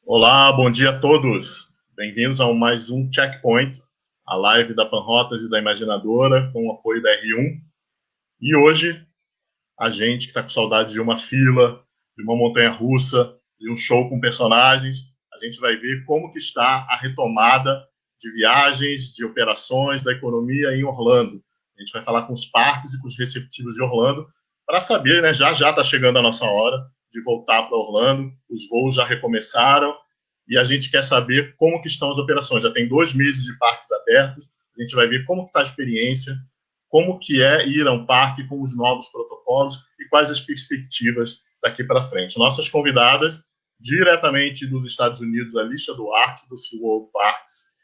Olá, bom dia a todos. Bem-vindos a mais um Checkpoint, a live da Panrotas e da Imaginadora, com o apoio da R1. E hoje, a gente que está com saudade de uma fila, de uma montanha-russa, de um show com personagens, a gente vai ver como que está a retomada de viagens, de operações, da economia em Orlando. A gente vai falar com os parques e com os receptivos de Orlando para saber, né, já está chegando a nossa hora de voltar para Orlando, os voos já recomeçaram e a gente quer saber como que estão as operações. Já tem 2 meses de parques abertos, a gente vai ver como que está a experiência, como que é ir a um parque com os novos protocolos e quais as perspectivas daqui para frente. Nossas convidadas, diretamente dos Estados Unidos, a Alicia Duarte, do SeaWorld Parks,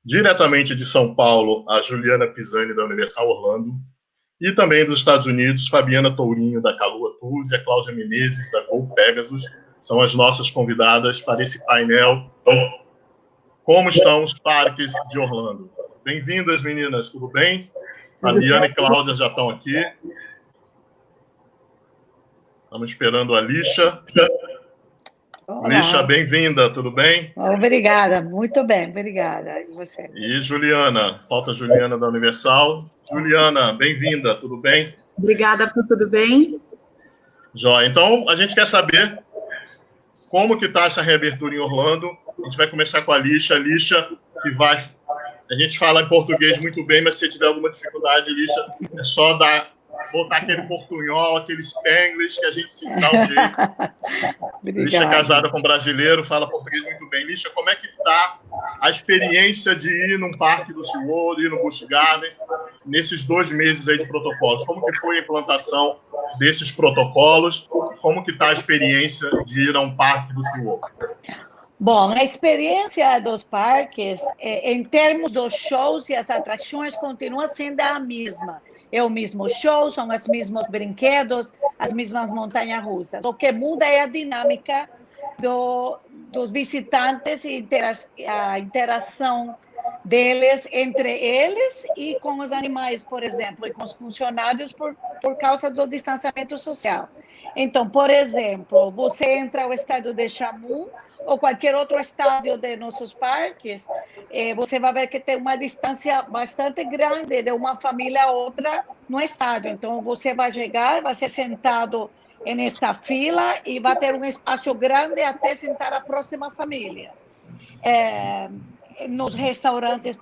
diretamente de São Paulo, a Juliana Pisani, da Universal Orlando, e também dos Estados Unidos, Fabiana Tourinho, da Kalua Tours, e a Cláudia Menezes, da Go Pegasus, são as nossas convidadas para esse painel. Como estão os parques de Orlando? Bem-vindas, meninas, tudo bem? Fabiana e Cláudia já estão aqui. Estamos esperando a Lixa. Lixa, bem-vinda, tudo bem? Obrigada, muito bem, obrigada. E você? E Juliana, falta a Juliana da Universal. Juliana, bem-vinda, tudo bem? Obrigada, tudo bem? Jóia, então a gente quer saber como que está essa reabertura em Orlando. A gente vai começar com a Lixa, que vai... A gente fala em português muito bem, mas se tiver alguma dificuldade, Lixa, é só botar aquele portunhol, aquele spanglish que a gente se dá um jeito. Lixa é casada com brasileiro, fala português muito bem. Lixa, como é que está a experiência de ir num parque do SeaWorld, ir no Busch Gardens, nesses 2 meses aí de protocolos? Como que foi a implantação desses protocolos? Como que está a experiência de ir a um parque do SeaWorld? Bom, a experiência dos parques, em termos dos shows e as atrações, continua sendo a mesma. É o mesmo show, são os mesmos brinquedos, as mesmas montanhas-russas. O que muda é a dinâmica dos visitantes e a interação deles entre eles e com os animais, por exemplo, e com os funcionários por causa do distanciamento social. Então, por exemplo, você entra ao estádio de Shamu ou qualquer outro estádio de nossos parques, você vai ver que tem uma distância bastante grande de uma família a outra no estádio. Então, você vai chegar, vai ser sentado nesta fila e vai ter um espaço grande até sentar a próxima família. Nos restaurantes,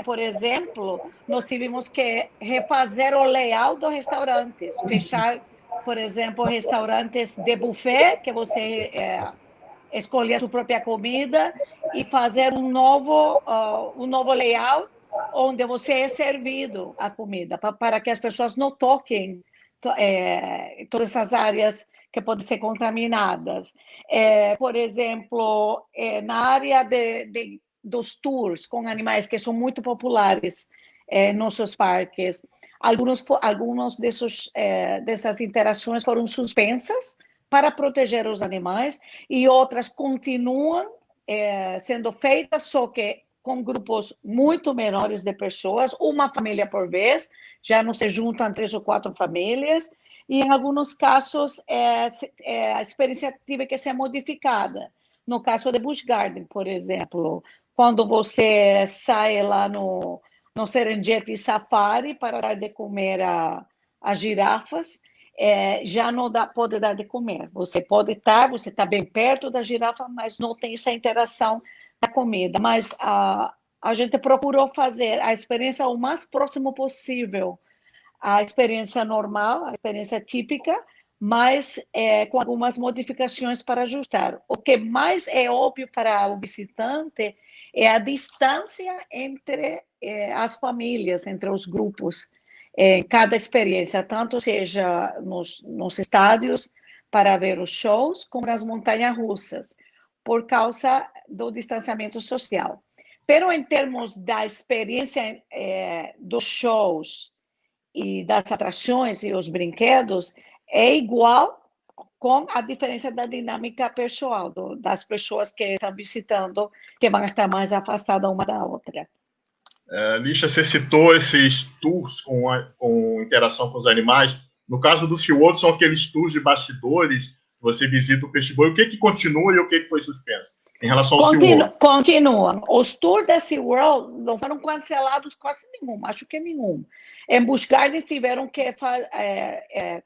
por exemplo, nós tivemos que refazer o layout dos restaurantes, fechar, por exemplo, restaurantes de buffet, que você escolher a sua própria comida e fazer um novo layout onde você é servido a comida, para que as pessoas não toquem todas essas áreas que podem ser contaminadas. Por exemplo, na área dos tours com animais que são muito populares em nossos parques, alguns dessas interações foram suspensas para proteger os animais, e outras continuam sendo feitas, só que com grupos muito menores de pessoas, uma família por vez, já não se juntam 3 ou 4 famílias, e em alguns casos a experiência teve que ser modificada. No caso de Busch Garden, por exemplo, quando você sai lá no Serengeti Safari para dar de comer as girafas, já não pode dar de comer. Você você está bem perto da girafa, mas não tem essa interação da comida. Mas a gente procurou fazer a experiência o mais próximo possível à experiência normal, a experiência típica, mas com algumas modificações para ajustar. O que mais é óbvio para o visitante é a distância entre as famílias, entre os grupos, em cada experiência, tanto seja nos estádios para ver os shows, como nas montanhas-russas, por causa do distanciamento social. Pero em termos da experiência dos shows e das atrações e os brinquedos, é igual, com a diferença da dinâmica pessoal, das pessoas que estão visitando, que vão estar mais afastadas uma da outra. Lixa, você citou esses tours com interação com os animais. No caso do SeaWorld, são aqueles tours de bastidores você visita o Peixe Boi, o que continua e o que foi suspenso? Em relação ao SeaWorld. Continua. Os tours da SeaWorld não foram cancelados quase nenhum, acho que nenhum. Em Busch Gardens tiveram que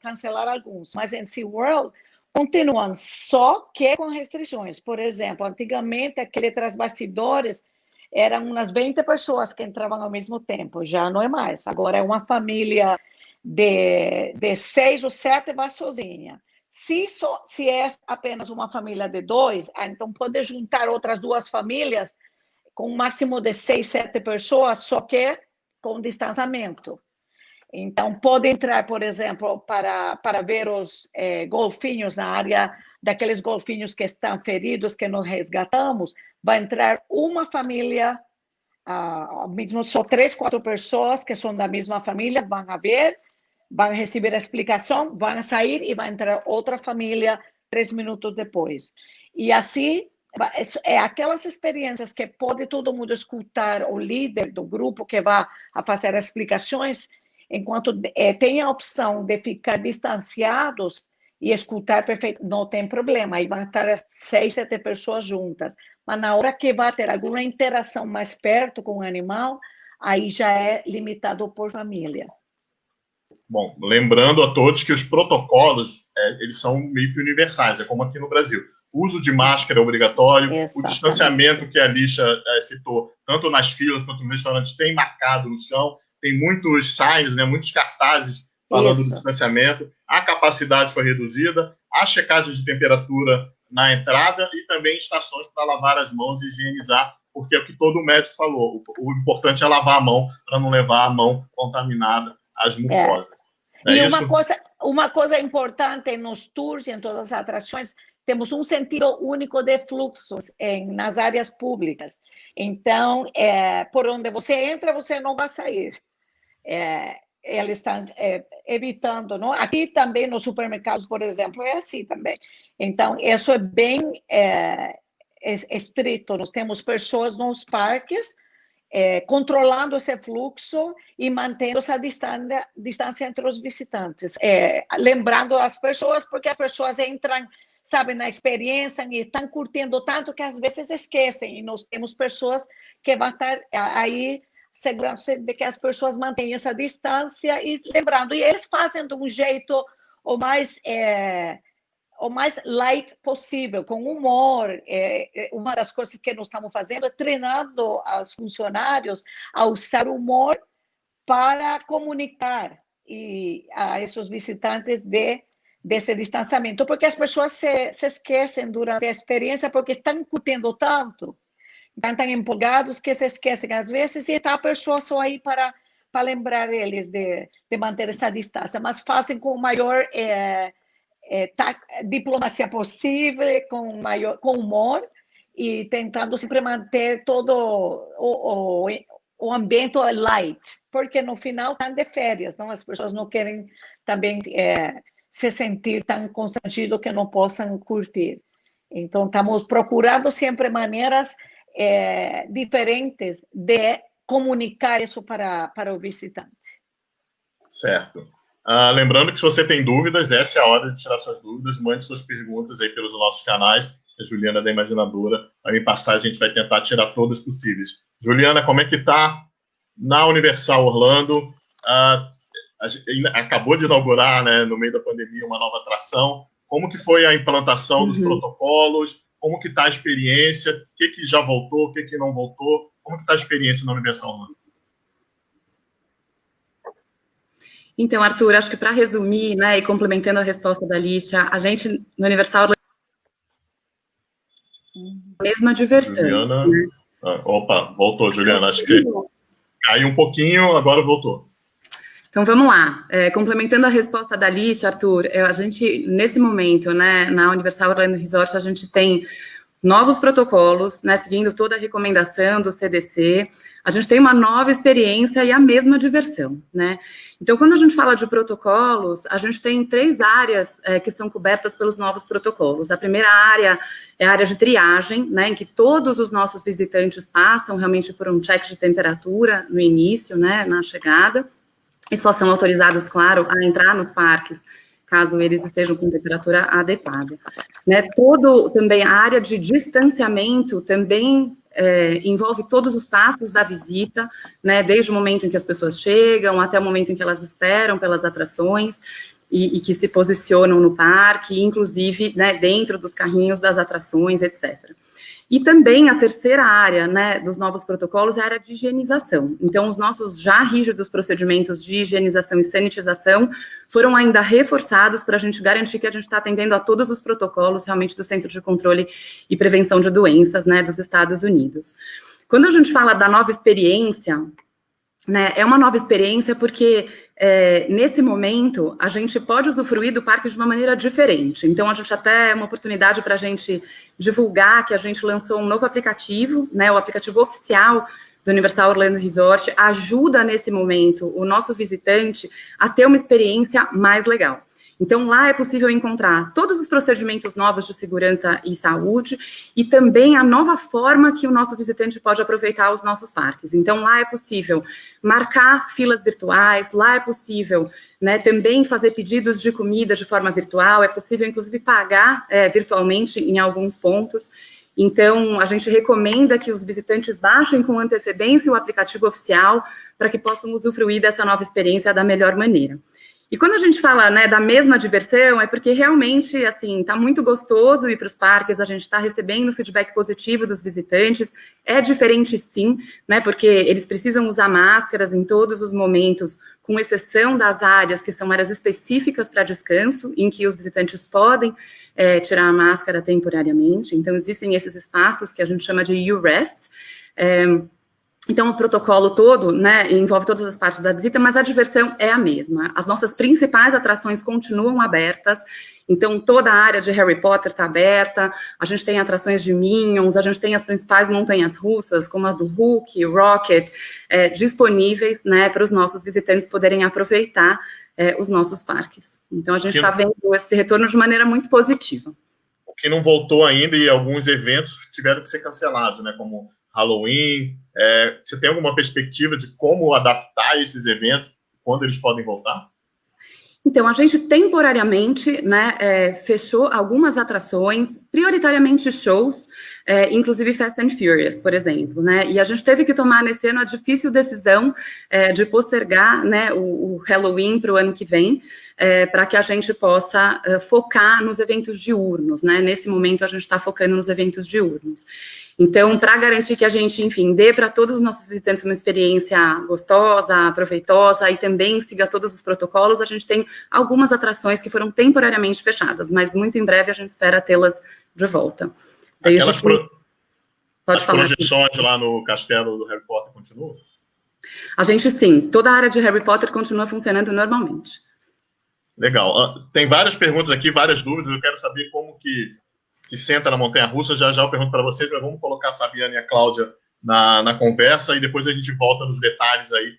cancelar alguns, mas em SeaWorld continuam, só que com restrições. Por exemplo, antigamente, aquele tras bastidores eram umas 20 pessoas que entravam ao mesmo tempo, já não é mais. Agora é uma família de 6 ou 7 vai sozinha. Se é apenas uma família de 2, então pode juntar outras 2 famílias com um máximo de 6, 7 pessoas, só que com distanciamento. Então, pode entrar, por exemplo, para ver os golfinhos na área daqueles golfinhos que estão feridos, que nós resgatamos, vai entrar uma família, mesmo só 3, 4 pessoas que são da mesma família, vão a ver, vão receber a explicação, vão sair e vai entrar outra família 3 minutos depois. E assim, é aquelas experiências que pode todo mundo escutar o líder do grupo que vai a fazer as explicações, enquanto tem a opção de ficar distanciados e escutar perfeito, não tem problema, aí vão estar as 6, 7 pessoas juntas. Mas na hora que vai ter alguma interação mais perto com o animal, aí já é limitado por família. Bom, lembrando a todos que os protocolos, eles são meio que universais, é como aqui no Brasil. O uso de máscara é obrigatório, exatamente. O distanciamento que a Lígia citou, tanto nas filas quanto nos restaurantes, tem marcado no chão, tem muitos signs, né, muitos cartazes falando do distanciamento, a capacidade foi reduzida, a checagem de temperatura na entrada e também estações para lavar as mãos e higienizar, porque é o que todo médico falou, o importante é lavar a mão para não levar a mão contaminada às mucosas. E uma coisa importante nos tours e em todas as atrações, temos um sentido único de fluxos nas áreas públicas. Então, por onde você entra, você não vai sair. Eles estão evitando, não? Aqui também nos supermercados, por exemplo, é assim também. Então, isso é bem estrito. Nós temos pessoas nos parques controlando esse fluxo e mantendo essa distância entre os visitantes. Lembrando as pessoas, porque as pessoas entram, sabe, na experiência e estão curtindo tanto que às vezes esquecem. E nós temos pessoas que vão estar aí segurança de que as pessoas mantenham essa distância e lembrando, e eles fazem de um jeito o mais light possível, com humor. Uma das coisas que nós estamos fazendo é treinando os funcionários a usar humor para comunicar a esses visitantes desse distanciamento, porque as pessoas se esquecem durante a experiência porque estão curtindo tanto, estão tão empolgados que se esquecem às vezes e está a pessoa só aí para lembrar eles de manter essa distância, mas fazem com o maior diplomacia possível, com humor e tentando sempre manter todo o ambiente light, porque no final estão de férias, não? As pessoas não querem também se sentir tão constrangidos que não possam curtir. Então, estamos procurando sempre maneiras diferentes de comunicar isso para o visitante. Certo. Lembrando que se você tem dúvidas, essa é a hora de tirar suas dúvidas, mande suas perguntas aí pelos nossos canais, a Juliana da Imaginadora vai me passar, a gente vai tentar tirar todas possíveis. Juliana, como é que está na Universal Orlando? Acabou de inaugurar, né, no meio da pandemia, uma nova atração. Como que foi a implantação dos protocolos? Como que está a experiência? O que já voltou? O que não voltou? Como que está a experiência na Universal Orlando? Então, Arthur, acho que para resumir, né, e complementando a resposta da Lígia, a gente no Universal Orlando a mesma diversão. Juliana, né? Opa, voltou, Juliana. Acho que você caiu um pouquinho, agora voltou. Então, vamos lá. Complementando a resposta da Lígia, Arthur, a gente, nesse momento, né, na Universal Orlando Resort, a gente tem novos protocolos, né, seguindo toda a recomendação do CDC. A gente tem uma nova experiência e a mesma diversão, né? Então, quando a gente fala de protocolos, a gente tem 3 áreas que são cobertas pelos novos protocolos. A primeira área é a área de triagem, né, em que todos os nossos visitantes passam realmente por um check de temperatura no início, né, na chegada, e só são autorizados, claro, a entrar nos parques caso eles estejam com temperatura adequada. Né? Também a área de distanciamento também envolve todos os passos da visita, né? Desde o momento em que as pessoas chegam até o momento em que elas esperam pelas atrações e que se posicionam no parque, inclusive, né, dentro dos carrinhos das atrações, etc. E também a terceira área, né, dos novos protocolos é a área de higienização. Então, os nossos já rígidos procedimentos de higienização e sanitização foram ainda reforçados para a gente garantir que a gente está atendendo a todos os protocolos realmente do Centro de Controle e Prevenção de Doenças, né, dos Estados Unidos. Quando a gente fala da nova experiência, né, é uma nova experiência porque nesse momento a gente pode usufruir do parque de uma maneira diferente. Então a gente até é uma oportunidade para a gente divulgar que a gente lançou um novo aplicativo, né, o aplicativo oficial do Universal Orlando Resort, ajuda nesse momento o nosso visitante a ter uma experiência mais legal. Então, lá é possível encontrar todos os procedimentos novos de segurança e saúde e também a nova forma que o nosso visitante pode aproveitar os nossos parques. Então, lá é possível marcar filas virtuais, lá é possível, né, também fazer pedidos de comida de forma virtual, é possível, inclusive, pagar virtualmente em alguns pontos. Então, a gente recomenda que os visitantes baixem com antecedência o aplicativo oficial para que possam usufruir dessa nova experiência da melhor maneira. E quando a gente fala, né, da mesma diversão, é porque realmente, assim, tá muito gostoso ir para os parques, a gente está recebendo feedback positivo dos visitantes, é diferente sim, né, porque eles precisam usar máscaras em todos os momentos, com exceção das áreas que são áreas específicas para descanso, em que os visitantes podem tirar a máscara temporariamente, então existem esses espaços que a gente chama de U-Rest. Então, o protocolo todo, né, envolve todas as partes da visita, mas a diversão é a mesma. As nossas principais atrações continuam abertas, então toda a área de Harry Potter está aberta, a gente tem atrações de Minions, a gente tem as principais montanhas russas, como a do Hulk, Rocket, disponíveis, né, para os nossos visitantes poderem aproveitar os nossos parques. Então, a gente está vendo esse retorno de maneira muito positiva. O que não voltou ainda e alguns eventos tiveram que ser cancelados, né, como Halloween. Você tem alguma perspectiva de como adaptar esses eventos, quando eles podem voltar? Então, a gente temporariamente, né, fechou algumas atrações, prioritariamente shows, inclusive Fast and Furious, por exemplo, né, e a gente teve que tomar nesse ano a difícil decisão de postergar, né, o Halloween para o ano que vem, para que a gente possa focar nos eventos diurnos, né, nesse momento a gente está focando nos eventos diurnos. Então, para garantir que a gente, enfim, dê para todos os nossos visitantes uma experiência gostosa, proveitosa e também siga todos os protocolos, a gente tem algumas atrações que foram temporariamente fechadas, mas muito em breve a gente espera tê-las de volta. Daí as projeções lá no castelo do Harry Potter continuam? A gente, sim, toda a área de Harry Potter continua funcionando normalmente. Legal. Tem várias perguntas aqui, várias dúvidas, eu quero saber como que senta na montanha-russa, já eu pergunto para vocês, mas vamos colocar a Fabiana e a Cláudia na conversa e depois a gente volta nos detalhes aí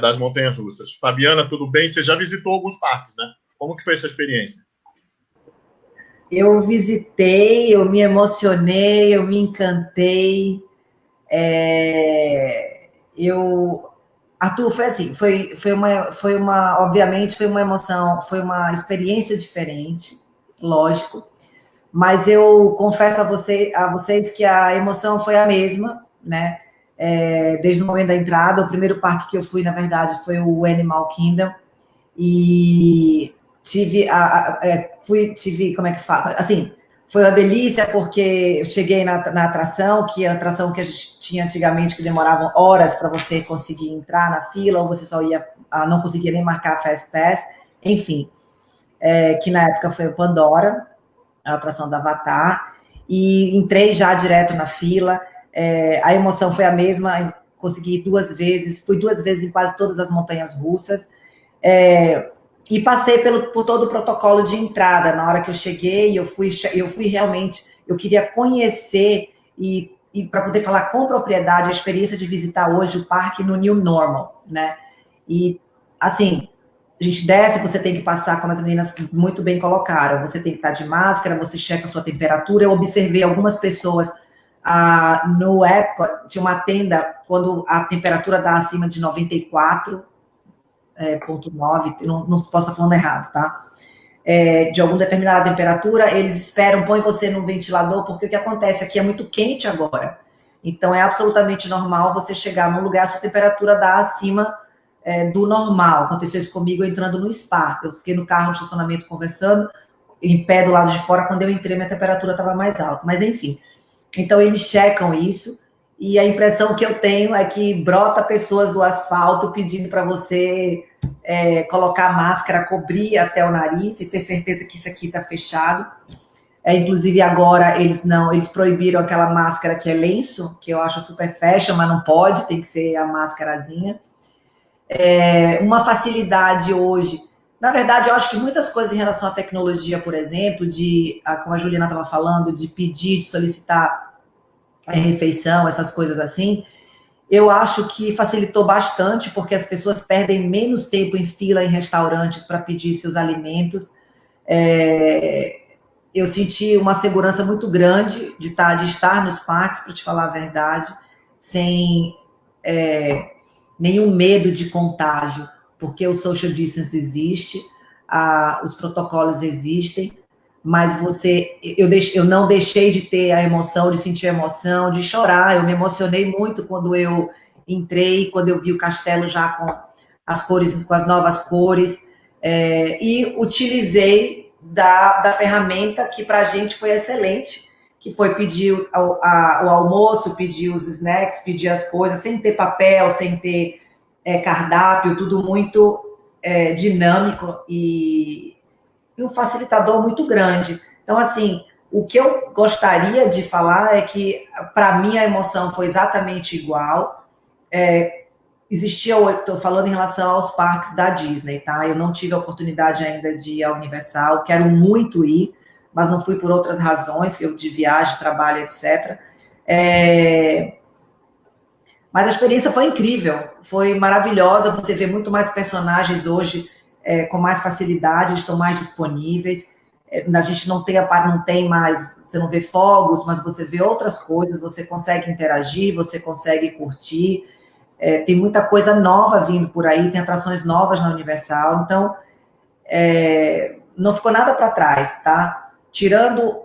das montanhas-russas. Fabiana, tudo bem? Você já visitou alguns parques, né? Como que foi essa experiência? Eu visitei, eu me emocionei, eu me encantei. Arthur, foi assim, obviamente, foi uma emoção, foi uma experiência diferente, lógico. Mas eu confesso a vocês que a emoção foi a mesma, né? Desde o momento da entrada, o primeiro parque que eu fui, na verdade, foi o Animal Kingdom, e tive, como é que fala? Assim, foi uma delícia, porque eu cheguei na atração, que é a atração que a gente tinha antigamente, que demoravam horas para você conseguir entrar na fila, ou você só não conseguia nem marcar Fast Pass, enfim, que na época foi o Pandora, a atração da Avatar, e entrei já direto na fila, a emoção foi a mesma, consegui fui duas vezes em quase todas as montanhas russas, e passei por todo o protocolo de entrada. Na hora que eu cheguei, eu fui realmente, eu queria conhecer e para poder falar com propriedade a experiência de visitar hoje o parque no New Normal, né? E, assim, a gente desce, você tem que passar, como as meninas muito bem colocaram, você tem que estar de máscara, você checa a sua temperatura. Eu observei algumas pessoas no Epcot, tinha uma tenda, quando a temperatura dá acima de 94,9, não posso estar falando errado, tá? de alguma determinada temperatura, eles esperam, põem você no ventilador, porque o que acontece aqui é muito quente agora. Então, é absolutamente normal você chegar num lugar, a sua temperatura dá acima do normal. Aconteceu isso comigo entrando no spa. Eu fiquei no carro, no estacionamento, conversando, em pé do lado de fora. Quando eu entrei, minha temperatura estava mais alta. Mas, enfim. Então, eles checam isso. E a impressão que eu tenho é que brota pessoas do asfalto pedindo para você colocar a máscara, cobrir até o nariz e ter certeza que isso aqui está fechado. Inclusive, agora, eles proibiram aquela máscara que é lenço, que eu acho super fashion, mas não pode, tem que ser a máscarazinha. Uma facilidade hoje. Na verdade, eu acho que muitas coisas em relação à tecnologia, por exemplo, como a Juliana estava falando, de pedir, de solicitar refeição, essas coisas assim, eu acho que facilitou bastante, porque as pessoas perdem menos tempo em fila em restaurantes para pedir seus alimentos. Eu senti uma segurança muito grande de estar nos parques, para te falar a verdade, sem nenhum medo de contágio, porque o social distance existe, os protocolos existem, mas eu não deixei de ter a emoção, de sentir a emoção, de chorar. Eu me emocionei muito quando eu entrei, quando eu vi o castelo já com as cores, com as novas cores, e utilizei da ferramenta que para a gente foi excelente, que foi pedir o almoço, pedir os snacks, pedir as coisas, sem ter papel, sem ter cardápio, tudo muito dinâmico e um facilitador muito grande. Então, assim, o que eu gostaria de falar é que, para mim, a emoção foi exatamente igual. Estou falando em relação aos parques da Disney, tá? Eu não tive a oportunidade ainda de ir à Universal, quero muito ir, mas não fui por outras razões, de viagem, trabalho, etc. Mas a experiência foi incrível, foi maravilhosa. Você vê muito mais personagens hoje com mais facilidade, estão mais disponíveis. A gente não tem mais, você não vê fogos, mas você vê outras coisas, você consegue interagir, você consegue curtir. Tem muita coisa nova vindo por aí, tem atrações novas na Universal, então não ficou nada para trás, tá? Tirando,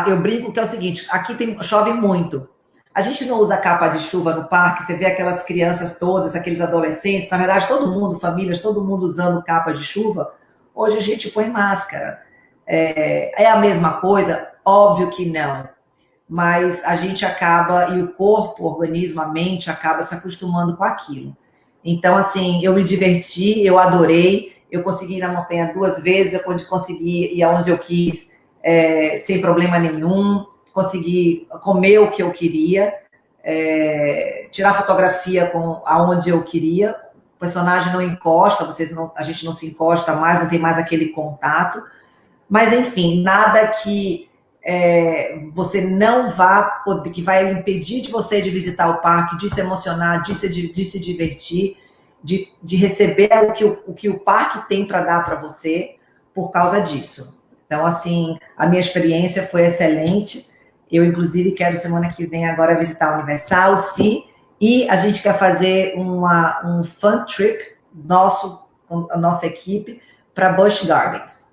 eu brinco que é o seguinte, aqui chove muito. A gente não usa capa de chuva no parque, você vê aquelas crianças todas, aqueles adolescentes, na verdade todo mundo, famílias, todo mundo usando capa de chuva. Hoje a gente põe máscara. É a mesma coisa? Óbvio que não. Mas a gente acaba, e o corpo, o organismo, a mente acaba se acostumando com aquilo. Então, assim, eu me diverti, eu adorei, eu consegui ir na montanha 2 vezes, eu consegui ir aonde eu quis, sem problema nenhum, consegui comer o que eu queria, tirar fotografia aonde eu queria, o personagem não encosta, a gente não se encosta mais, não tem mais aquele contato, mas, enfim, nada que você não vá, que vai impedir de você de visitar o parque, de se emocionar, de se divertir, de receber o que o parque tem para dar para você por causa disso. Então, assim, a minha experiência foi excelente. Eu, inclusive, quero semana que vem agora visitar a Universal, e a gente quer fazer um fun trip com a nossa equipe para Busch Gardens.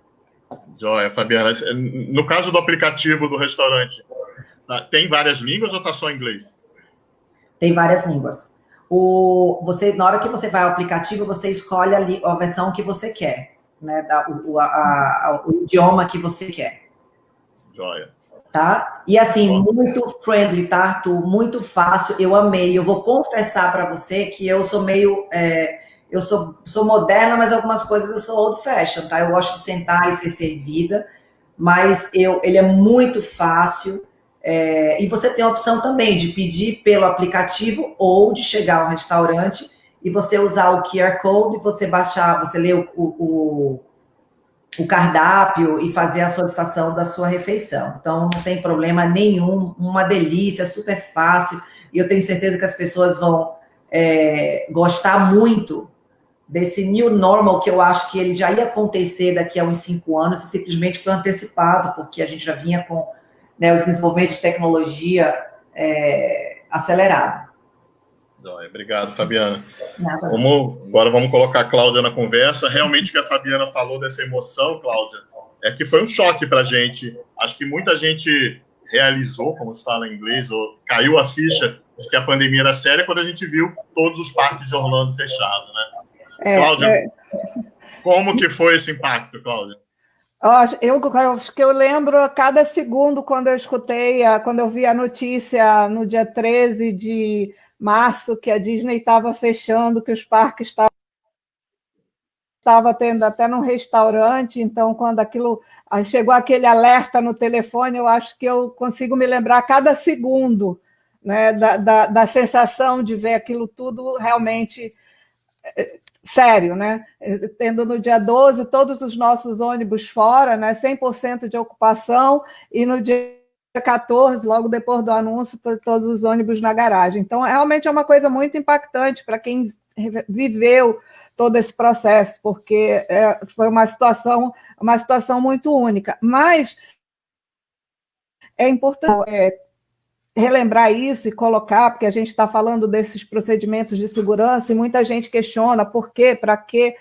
Joia, Fabiana. No caso do aplicativo do restaurante, tem várias línguas ou está só em inglês? Tem várias línguas. Na hora que você vai ao aplicativo, você escolhe a versão que você quer, né? O idioma que você quer. Joia. Tá? E assim, muito friendly, tá, Arthur? Muito fácil, eu amei. Eu vou confessar para você que eu sou meio... eu sou moderna, mas algumas coisas eu sou old fashion, tá? Eu gosto de sentar e ser servida, mas ele é muito fácil. E você tem a opção também de pedir pelo aplicativo ou de chegar ao restaurante e você usar o QR Code e você baixar, você ler o cardápio e fazer a solicitação da sua refeição. Então, não tem problema nenhum, uma delícia, super fácil, e eu tenho certeza que as pessoas vão gostar muito desse new normal, que eu acho que ele já ia acontecer daqui a uns 5 anos, e simplesmente foi antecipado, porque a gente já vinha com o desenvolvimento de tecnologia acelerado. Obrigado, Fabiana. Agora vamos colocar a Cláudia na conversa. Realmente o que a Fabiana falou dessa emoção, Cláudia, é que foi um choque para a gente. Acho que muita gente realizou, como se fala em inglês, ou caiu a ficha de que a pandemia era séria quando a gente viu todos os parques de Orlando fechados, né? Cláudia, como que foi esse impacto, Cláudia? Eu acho que eu lembro a cada segundo quando eu escutei, quando eu vi a notícia no dia 13 de março que a Disney estava fechando, que os parques estava tendo até num restaurante, então quando aquilo chegou aquele alerta no telefone, eu acho que eu consigo me lembrar a cada segundo, né, da sensação de ver aquilo tudo realmente sério, né? Tendo no dia 12 todos os nossos ônibus fora, né? 100% de ocupação, e no dia 14, logo depois do anúncio, todos os ônibus na garagem. Então, realmente é uma coisa muito impactante para quem viveu todo esse processo, porque foi uma situação muito única. Mas é importante relembrar isso e colocar, porque a gente está falando desses procedimentos de segurança e muita gente questiona por quê, para quê.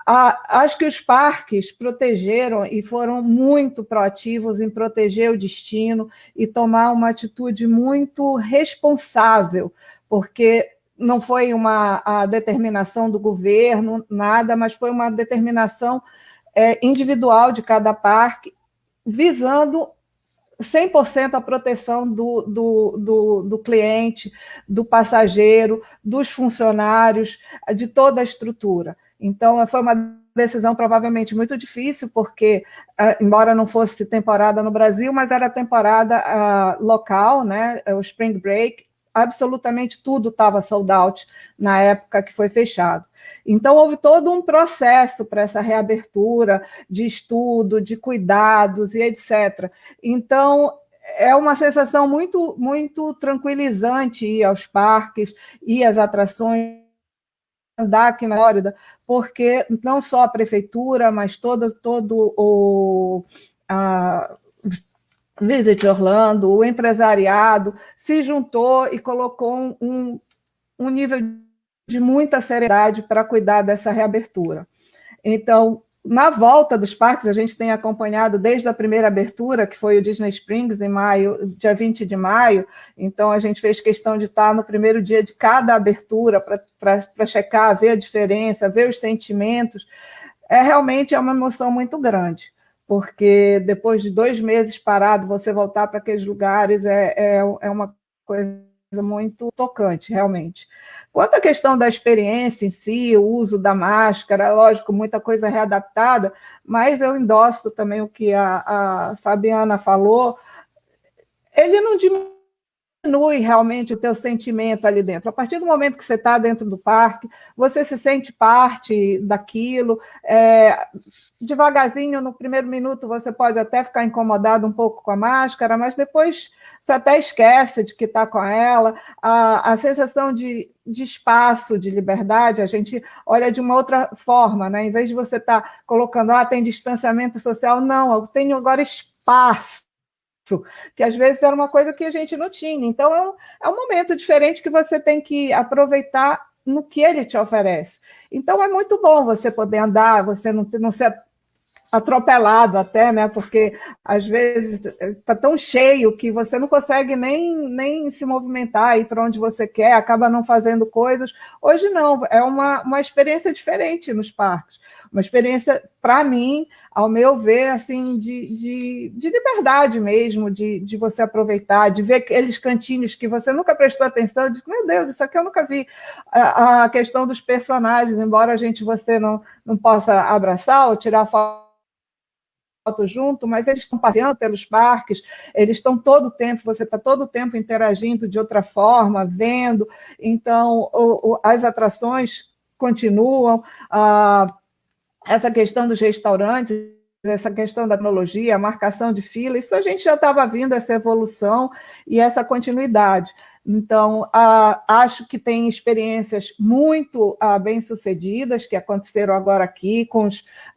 Acho que os parques protegeram e foram muito proativos em proteger o destino e tomar uma atitude muito responsável, porque não foi a determinação do governo, nada, mas foi uma determinação individual de cada parque, visando 100% a proteção do cliente, do passageiro, dos funcionários, de toda a estrutura. Então, foi uma decisão provavelmente muito difícil, porque, embora não fosse temporada no Brasil, mas era temporada local, né? O Spring Break, absolutamente tudo estava sold out na época que foi fechado. Então, houve todo um processo para essa reabertura de estudo, de cuidados e etc. Então, é uma sensação muito, muito tranquilizante ir aos parques e às atrações, andar aqui na Flórida, porque não só a prefeitura, mas todo o Visit Orlando, o empresariado, se juntou e colocou um nível de muita seriedade para cuidar dessa reabertura. Então, na volta dos parques, a gente tem acompanhado desde a primeira abertura, que foi o Disney Springs, em maio, dia 20 de maio, então a gente fez questão de estar no primeiro dia de cada abertura para checar, ver a diferença, ver os sentimentos. Realmente é uma emoção muito grande, porque depois de 2 meses parado, você voltar para aqueles lugares é uma coisa muito tocante, realmente. Quanto à questão da experiência em si, o uso da máscara, lógico, muita coisa readaptada, mas eu endosso também o que a Fabiana falou, ele não diminui realmente o teu sentimento ali dentro. A partir do momento que você está dentro do parque, você se sente parte daquilo, devagarzinho, no primeiro minuto, você pode até ficar incomodado um pouco com a máscara, mas depois você até esquece de que está com ela. A sensação de espaço, de liberdade, a gente olha de uma outra forma, né? Em vez de você estar colocando, tem distanciamento social, não, eu tenho agora espaço, que às vezes era uma coisa que a gente não tinha. Então, é um momento diferente que você tem que aproveitar no que ele te oferece. Então, é muito bom você poder andar, você não ser atropelado até, né? Porque às vezes está tão cheio que você não consegue nem se movimentar, ir para onde você quer, acaba não fazendo coisas. Hoje não, é uma experiência diferente nos parques, uma experiência, para mim, ao meu ver, assim, de liberdade mesmo, de você aproveitar, de ver aqueles cantinhos que você nunca prestou atenção, diz, meu Deus, isso aqui eu nunca vi. A questão dos personagens, embora você não possa abraçar ou tirar foto junto, mas eles estão passeando pelos parques, eles estão todo o tempo, você está todo o tempo interagindo de outra forma, vendo, então as atrações continuam, essa questão dos restaurantes, essa questão da tecnologia, a marcação de fila, isso a gente já estava vendo, essa evolução e essa continuidade. Então, acho que tem experiências muito bem-sucedidas que aconteceram agora aqui com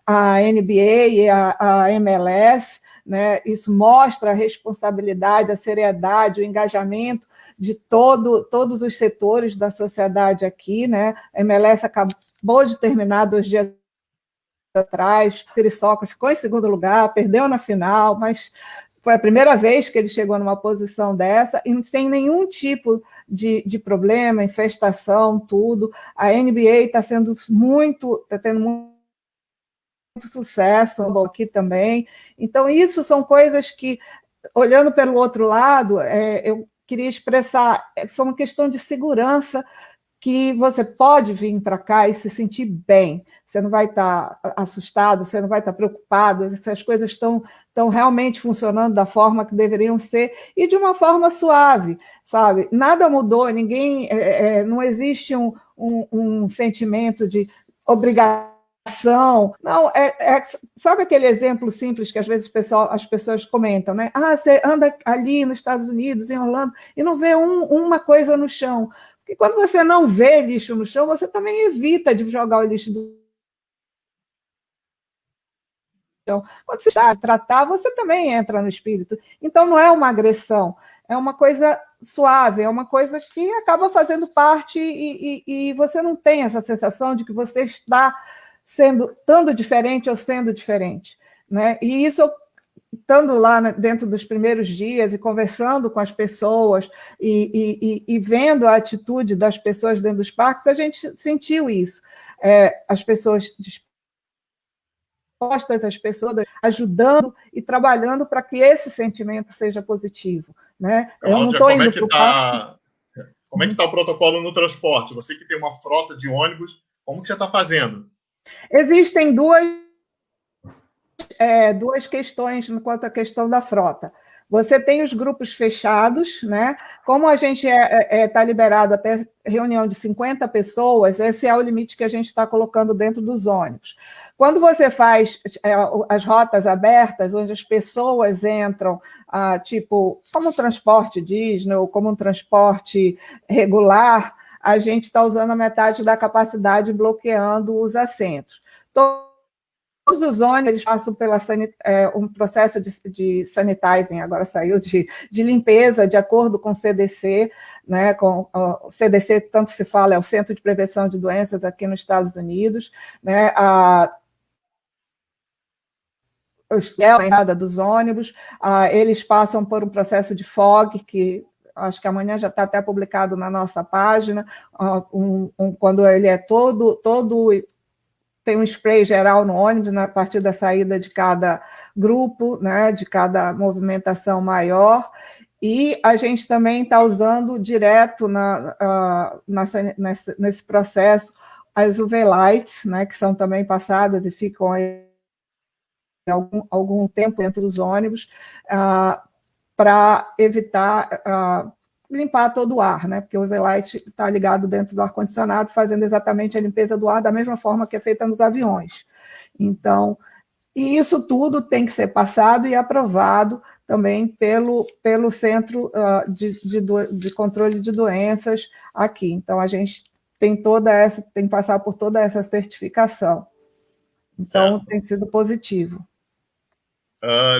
a NBA e a MLS, né? Isso mostra a responsabilidade, a seriedade, o engajamento de todos os setores da sociedade aqui, né? A MLS acabou de terminar 2 dias atrás, o City Soccer ficou em segundo lugar, perdeu na final, mas foi a primeira vez que ele chegou numa posição dessa, e sem nenhum tipo de problema, infestação, tudo. A NBA está tendo muito sucesso aqui também. Então, isso são coisas que, olhando pelo outro lado, eu queria expressar, são uma questão de segurança, que você pode vir para cá e se sentir bem. Você não vai estar assustado, você não vai estar preocupado, essas coisas estão realmente funcionando da forma que deveriam ser, e de uma forma suave, sabe? Nada mudou, ninguém, não existe um sentimento de obrigação. Não, sabe aquele exemplo simples que às vezes as pessoas comentam, né? Você anda ali nos Estados Unidos, em Orlando, e não vê uma coisa no chão. Porque quando você não vê lixo no chão, você também evita de jogar o lixo do chão. Quando você está a tratar, você também entra no espírito. Então, não é uma agressão, é uma coisa suave, é uma coisa que acaba fazendo parte, e você não tem essa sensação de que você está estando diferente ou sendo diferente, né? E isso, estando lá dentro dos primeiros dias e conversando com as pessoas e vendo a atitude das pessoas dentro dos parques, a gente sentiu isso. As pessoas dispostas, as pessoas ajudando e trabalhando para que esse sentimento seja positivo, né? Cláudia, eu não estou indo para o parque. Como é que está o protocolo no transporte? Você que tem uma frota de ônibus, como que você está fazendo? Existem duas questões quanto à questão da frota. Você tem os grupos fechados, né? Como a gente está liberado até reunião de 50 pessoas, esse é o limite que a gente está colocando dentro dos ônibus. Quando você faz as rotas abertas, onde as pessoas entram, tipo, como um transporte Disney ou como um transporte regular, a gente está usando a metade da capacidade, bloqueando os assentos. Todos os ônibus eles passam pela um processo de sanitizing, agora saiu, de limpeza, de acordo com o CDC, né? Com o CDC, tanto se fala, é o Centro de Prevenção de Doenças aqui nos Estados Unidos, né? A entrada dos ônibus, eles passam por um processo de fog, que acho que amanhã já está até publicado na nossa página, quando ele é todo tem um spray geral no ônibus, a partir da saída de cada grupo, né, de cada movimentação maior, e a gente também está usando direto nesse processo as UV lights, né, que são também passadas e ficam aí algum tempo dentro dos ônibus, para evitar limpar todo o ar, né? Porque o UV light está ligado dentro do ar-condicionado, fazendo exatamente a limpeza do ar da mesma forma que é feita nos aviões. Então, e isso tudo tem que ser passado e aprovado também pelo Centro de Controle de Doenças aqui. Então, a gente tem que passar por toda essa certificação. Então, tem sido positivo.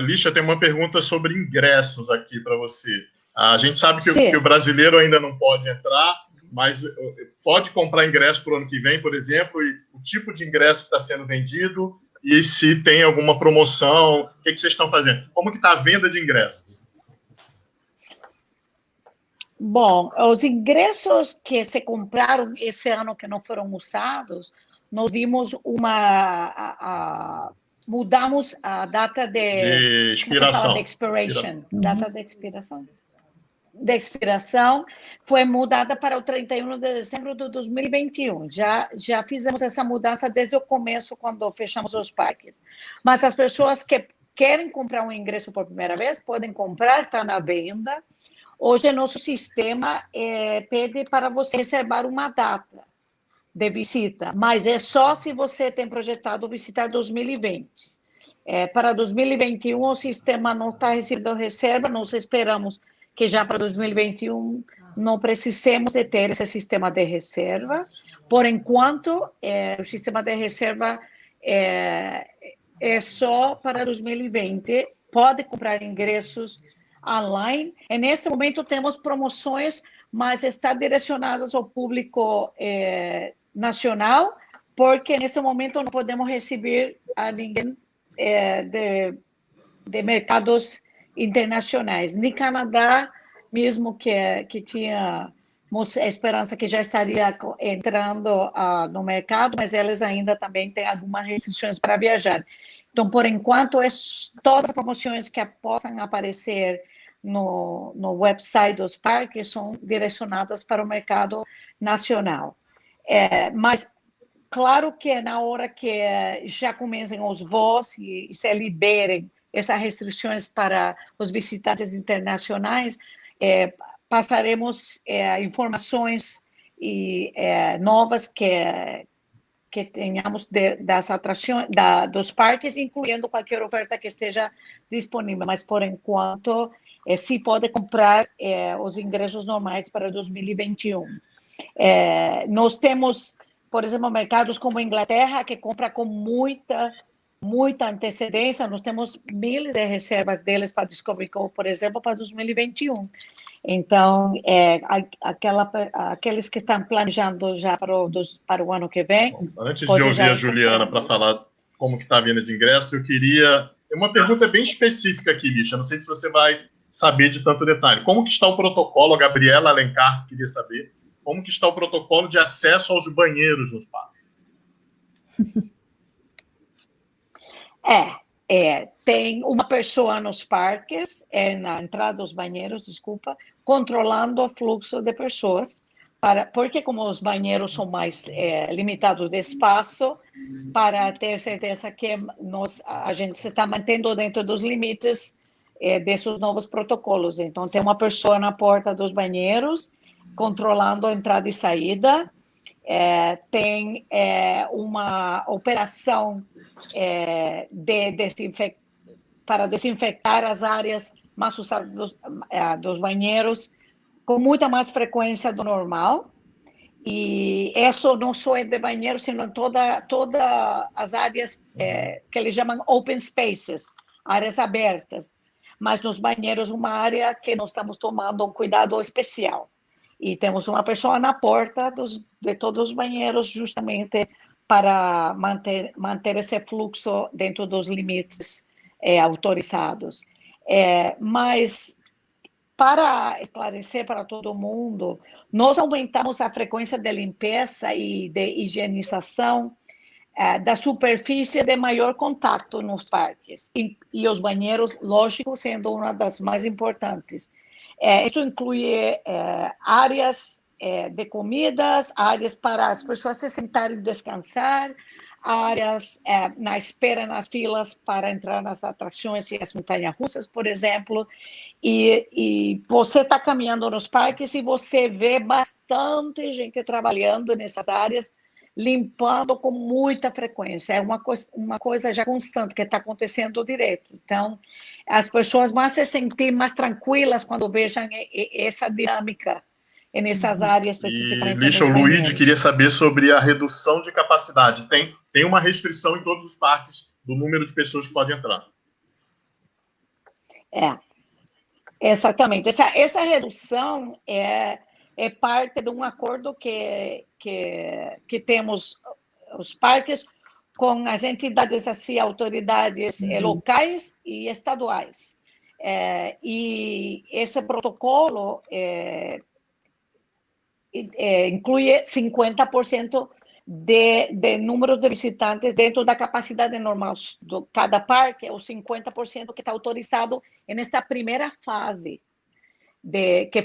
Lígia, tem uma pergunta sobre ingressos aqui para você. A gente sabe que o brasileiro ainda não pode entrar, mas pode comprar ingresso para o ano que vem, por exemplo, e o tipo de ingresso que está sendo vendido, e se tem alguma promoção, o que vocês estão fazendo? Como que está a venda de ingressos? Bom, os ingressos que se compraram esse ano que não foram usados, nós dimos mudamos a data de expiração. De expiration. Data de expiração. De expiração foi mudada para o 31 de dezembro de 2021. Já fizemos essa mudança desde o começo, quando fechamos os parques. Mas as pessoas que querem comprar um ingresso por primeira vez, podem comprar, está na venda. Hoje, nosso sistema pede para você reservar uma data de visita, mas é só se você tem projetado visitar 2020. Para 2021, o sistema não está recebendo reserva, nós esperamos que já para 2021 não precisemos de ter esse sistema de reservas. Por enquanto, o sistema de reserva é só para 2020. Pode comprar ingressos online. E nesse momento temos promoções, mas está direcionadas ao público nacional, porque nesse momento não podemos receber a ninguém de mercados internacionais. Nem Canadá, mesmo que tinha a esperança que já estaria entrando no mercado, mas eles ainda também têm algumas restrições para viajar. Então, por enquanto, todas as promoções que possam aparecer no website dos parques são direcionadas para o mercado nacional. Mas, claro que na hora que já comecem os voos e se liberem essas restrições para os visitantes internacionais, passaremos informações novas que tenhamos das atrações, dos parques, incluindo qualquer oferta que esteja disponível. Mas, por enquanto, se pode comprar os ingressos normais para 2021. Nós temos, por exemplo, mercados como a Inglaterra, que compra com muita antecedência. Nós temos milhares de reservas deles para Discovery Cove, por exemplo, para 2021. Então, aqueles que estão planejando já para o ano que vem... Bom, antes de ouvir a Juliana para falar como que está a venda de ingresso, eu queria... Uma pergunta bem específica aqui, Lixa. Não sei se você vai saber de tanto detalhe. Como que está o protocolo? A Gabriela Alencar queria saber. Como que está o protocolo de acesso aos banheiros nos parques? Tem uma pessoa nos parques, na entrada dos banheiros, controlando o fluxo de pessoas, porque como os banheiros são mais limitados de espaço, para ter certeza que a gente se está mantendo dentro dos limites desses novos protocolos. Então, tem uma pessoa na porta dos banheiros, controlando a entrada e saída. Tem uma operação para desinfectar as áreas mais usadas dos banheiros com muita mais frequência do normal. E isso não só é de banheiro, sino todas as áreas que eles chamam open spaces, áreas abertas. Mas nos banheiros, uma área que nós estamos tomando um cuidado especial. E temos uma pessoa na porta de todos os banheiros, justamente para manter esse fluxo dentro dos limites autorizados. Mas, para esclarecer para todo mundo, nós aumentamos a frequência de limpeza e de higienização da superfície de maior contato nos parques. E os banheiros, lógico, sendo uma das mais importantes. Isso inclui áreas de comidas, áreas para as pessoas se sentarem e descansar, áreas na espera nas filas para entrar nas atrações e as montanhas-russas, por exemplo. E você está caminhando nos parques e você vê bastante gente trabalhando nessas áreas, limpando com muita frequência. É uma coisa já constante que está acontecendo direto. Então, as pessoas vão se sentir mais tranquilas quando vejam essa dinâmica nessas áreas especificamente. E, Lixa, o Luigi queria saber sobre a redução de capacidade. Tem uma restrição em todos os parques do número de pessoas que podem entrar. Exatamente. Essa redução é parte de um acordo que temos os parques com as entidades, assim, autoridades locais e estaduais. E esse protocolo inclui 50% de número de visitantes dentro da capacidade normal de cada parque, é o 50% que está autorizado nesta primeira fase. Que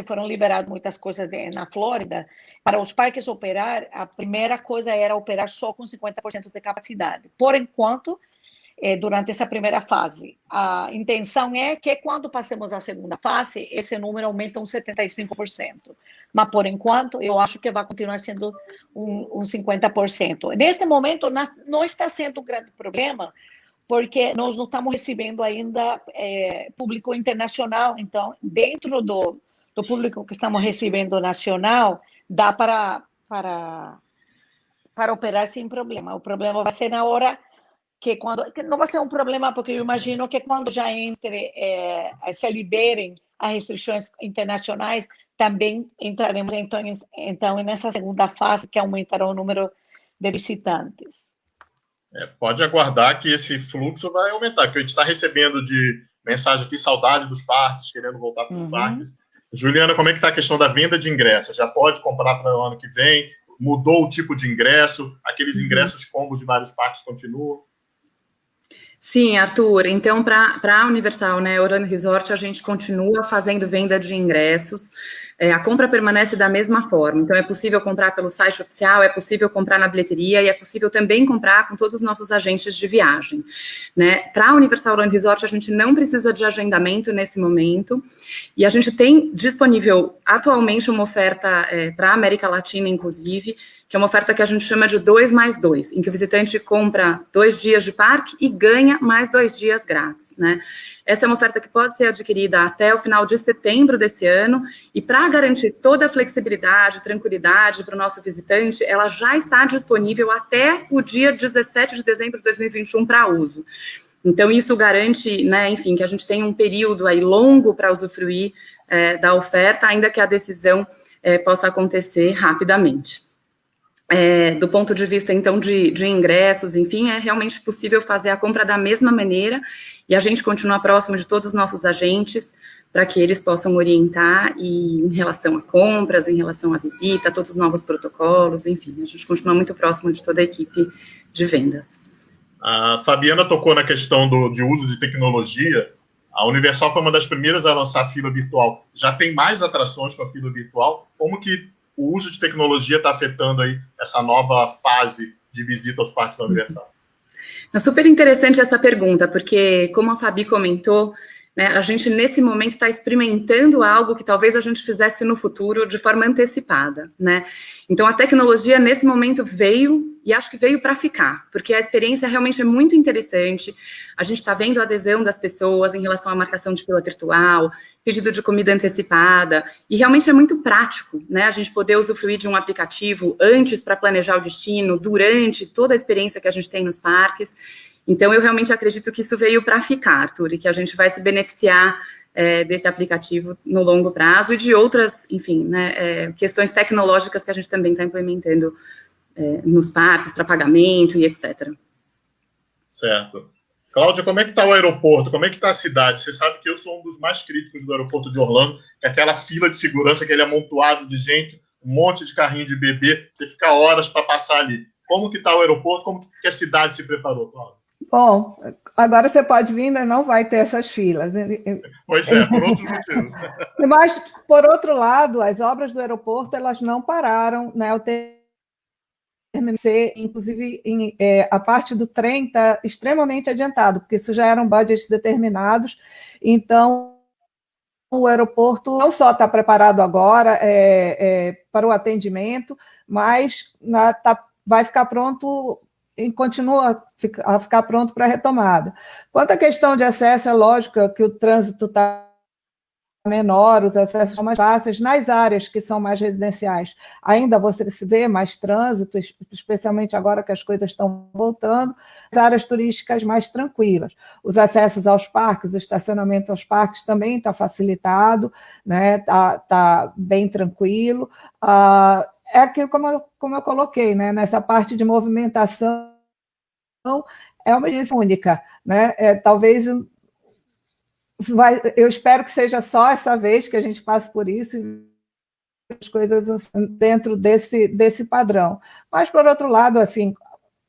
foram liberadas muitas coisas na Flórida. Para os parques operar, a primeira coisa era operar só com 50% de capacidade. Por enquanto, durante essa primeira fase, a intenção é que quando passemos a segunda fase, esse número aumenta uns 75%. Mas, por enquanto, eu acho que vai continuar sendo um 50%. Neste momento, não está sendo um grande problema, porque nós não estamos recebendo ainda público internacional. Então, dentro do público que estamos recebendo nacional, dá para operar sem problema. O problema vai ser na hora que não vai ser um problema, porque eu imagino que quando já se liberem as restrições internacionais, também entraremos então nessa segunda fase, que aumentará o número de visitantes. Pode aguardar que esse fluxo vai aumentar, porque a gente está recebendo de mensagem aqui, saudade dos parques, querendo voltar para os parques. Juliana, como é que está a questão da venda de ingressos? Já pode comprar para o ano que vem? Mudou o tipo de ingresso? Aqueles ingressos combos de vários parques continuam? Sim, Arthur. Então, para a Universal, né, Orlando Resort, a gente continua fazendo venda de ingressos. A compra permanece da mesma forma. Então, é possível comprar pelo site oficial, é possível comprar na bilheteria e é possível também comprar com todos os nossos agentes de viagem, né? Para a Universal Orlando Resort, a gente não precisa de agendamento nesse momento e a gente tem disponível atualmente uma oferta para a América Latina, inclusive, que é uma oferta que a gente chama de 2+2, em que o visitante compra 2 dias de parque e ganha mais 2 dias grátis, né? Essa é uma oferta que pode ser adquirida até o final de setembro desse ano, e para garantir toda a flexibilidade, tranquilidade para o nosso visitante, ela já está disponível até o dia 17 de dezembro de 2021 para uso. Então, isso garante, né, enfim, que a gente tenha um período aí longo para usufruir da oferta, ainda que a decisão possa acontecer rapidamente. Do ponto de vista, então, de ingressos, enfim, é realmente possível fazer a compra da mesma maneira e a gente continua próximo de todos os nossos agentes para que eles possam orientar em relação a compras, em relação à visita, todos os novos protocolos, enfim, a gente continua muito próximo de toda a equipe de vendas. A Fabiana tocou na questão de uso de tecnologia. A Universal foi uma das primeiras a lançar a fila virtual. Já tem mais atrações com a fila virtual. Como que o uso de tecnologia está afetando aí essa nova fase de visita aos parques da Universal? É super interessante essa pergunta, porque, como a Fabi comentou, né, a gente, nesse momento, está experimentando algo que talvez a gente fizesse no futuro de forma antecipada, né? Então, a tecnologia, nesse momento, veio, e acho que veio para ficar, porque a experiência realmente é muito interessante. A gente está vendo a adesão das pessoas em relação à marcação de fila virtual, pedido de comida antecipada, e realmente é muito prático, né? A gente poder usufruir de um aplicativo antes para planejar o destino, durante toda a experiência que a gente tem nos parques. Então, eu realmente acredito que isso veio para ficar, Arthur, e que a gente vai se beneficiar desse aplicativo no longo prazo e de outras, enfim, né, questões tecnológicas que a gente também está implementando nos parques, para pagamento e etc. Certo. Cláudia, como é que está o aeroporto? Como é que está a cidade? Você sabe que eu sou um dos mais críticos do aeroporto de Orlando, que é aquela fila de segurança, aquele amontoado de gente, um monte de carrinho de bebê, você fica horas para passar ali. Como que está o aeroporto? Como que a cidade se preparou, Cláudia? Bom, agora você pode vir, mas não vai ter essas filas. Pois é, por outros motivos. Mas, por outro lado, as obras do aeroporto, elas não pararam, né? Inclusive, a parte do trem está extremamente adiantado, porque isso já eram budgets determinados, então o aeroporto não só está preparado agora para o atendimento, mas vai ficar pronto e continua a ficar pronto para a retomada. Quanto à questão de acesso, é lógico que o trânsito está menor, os acessos são mais fáceis. Nas áreas que são mais residenciais, ainda você se vê mais trânsito, especialmente agora que as coisas estão voltando. As áreas turísticas mais tranquilas. Os acessos aos parques, o estacionamento aos parques também está facilitado, né? Tá bem tranquilo. É aquilo como eu coloquei, né? Nessa parte de movimentação, é uma experiência única, né? Talvez eu espero que seja só essa vez que a gente passe por isso e as coisas dentro desse padrão. Mas, por outro lado, assim,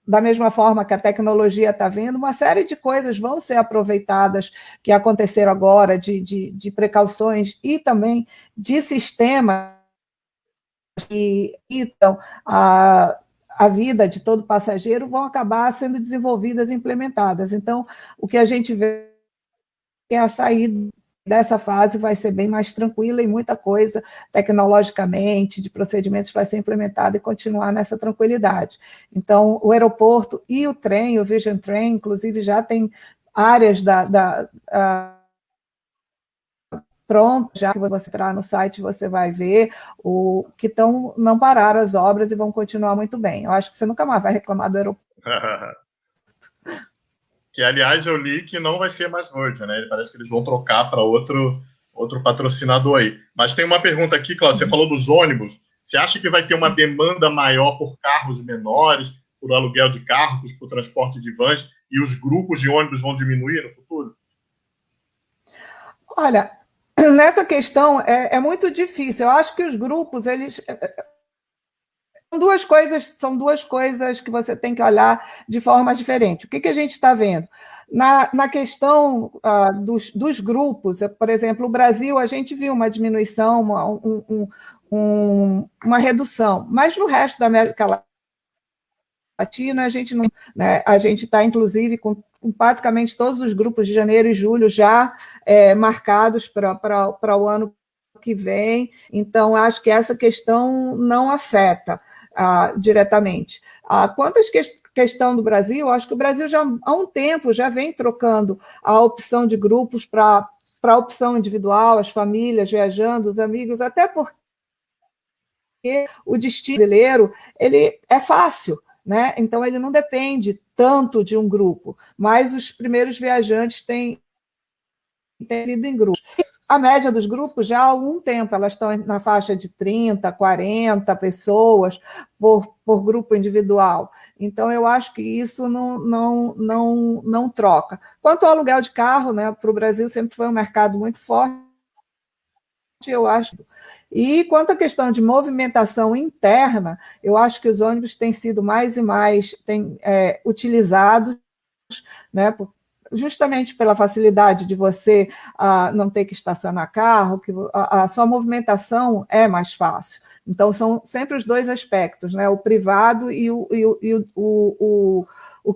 da mesma forma que a tecnologia está vindo, uma série de coisas vão ser aproveitadas que aconteceram agora, de precauções e também de sistemas que então a vida de todo passageiro vão acabar sendo desenvolvidas e implementadas. Então, o que a gente vê é a saída dessa fase vai ser bem mais tranquila e muita coisa tecnologicamente, de procedimentos vai ser implementada e continuar nessa tranquilidade. Então, o aeroporto e o trem, o Vision Train, inclusive, já tem áreas pronto, já que você entrar no site, você vai ver que não pararam as obras e vão continuar muito bem. Eu acho que você nunca mais vai reclamar do aeroporto. Que, aliás, eu li que não vai ser mais Virgin, né? Parece que eles vão trocar para outro patrocinador aí. Mas tem uma pergunta aqui, Cláudio, você falou dos ônibus. Você acha que vai ter uma demanda maior por carros menores, por aluguel de carros, por transporte de vans, e os grupos de ônibus vão diminuir no futuro? Olha, nessa questão é muito difícil. Eu acho que os grupos, eles... São duas coisas que você tem que olhar de forma diferente. O que a gente está vendo? Na questão dos grupos, por exemplo, o Brasil, a gente viu uma diminuição, uma redução, mas no resto da América Latina, a gente não, né, a gente está, inclusive, com basicamente todos os grupos de janeiro e julho já marcados para o ano que vem, então acho que essa questão não afeta diretamente. Quanto à questão do Brasil, acho que o Brasil já há um tempo já vem trocando a opção de grupos para a opção individual, as famílias viajando, os amigos, até porque o destino brasileiro ele é fácil, né? Então ele não depende tanto de um grupo, mas os primeiros viajantes têm ido em grupos. A média dos grupos já há algum tempo, elas estão na faixa de 30, 40 pessoas por grupo individual. Então, eu acho que isso não troca. Quanto ao aluguel de carro, né, para o Brasil sempre foi um mercado muito forte, eu acho. E quanto à questão de movimentação interna, eu acho que os ônibus têm sido mais e mais utilizados, né, justamente pela facilidade de você não ter que estacionar carro, que a sua movimentação é mais fácil. Então, são sempre os dois aspectos, né? O privado e o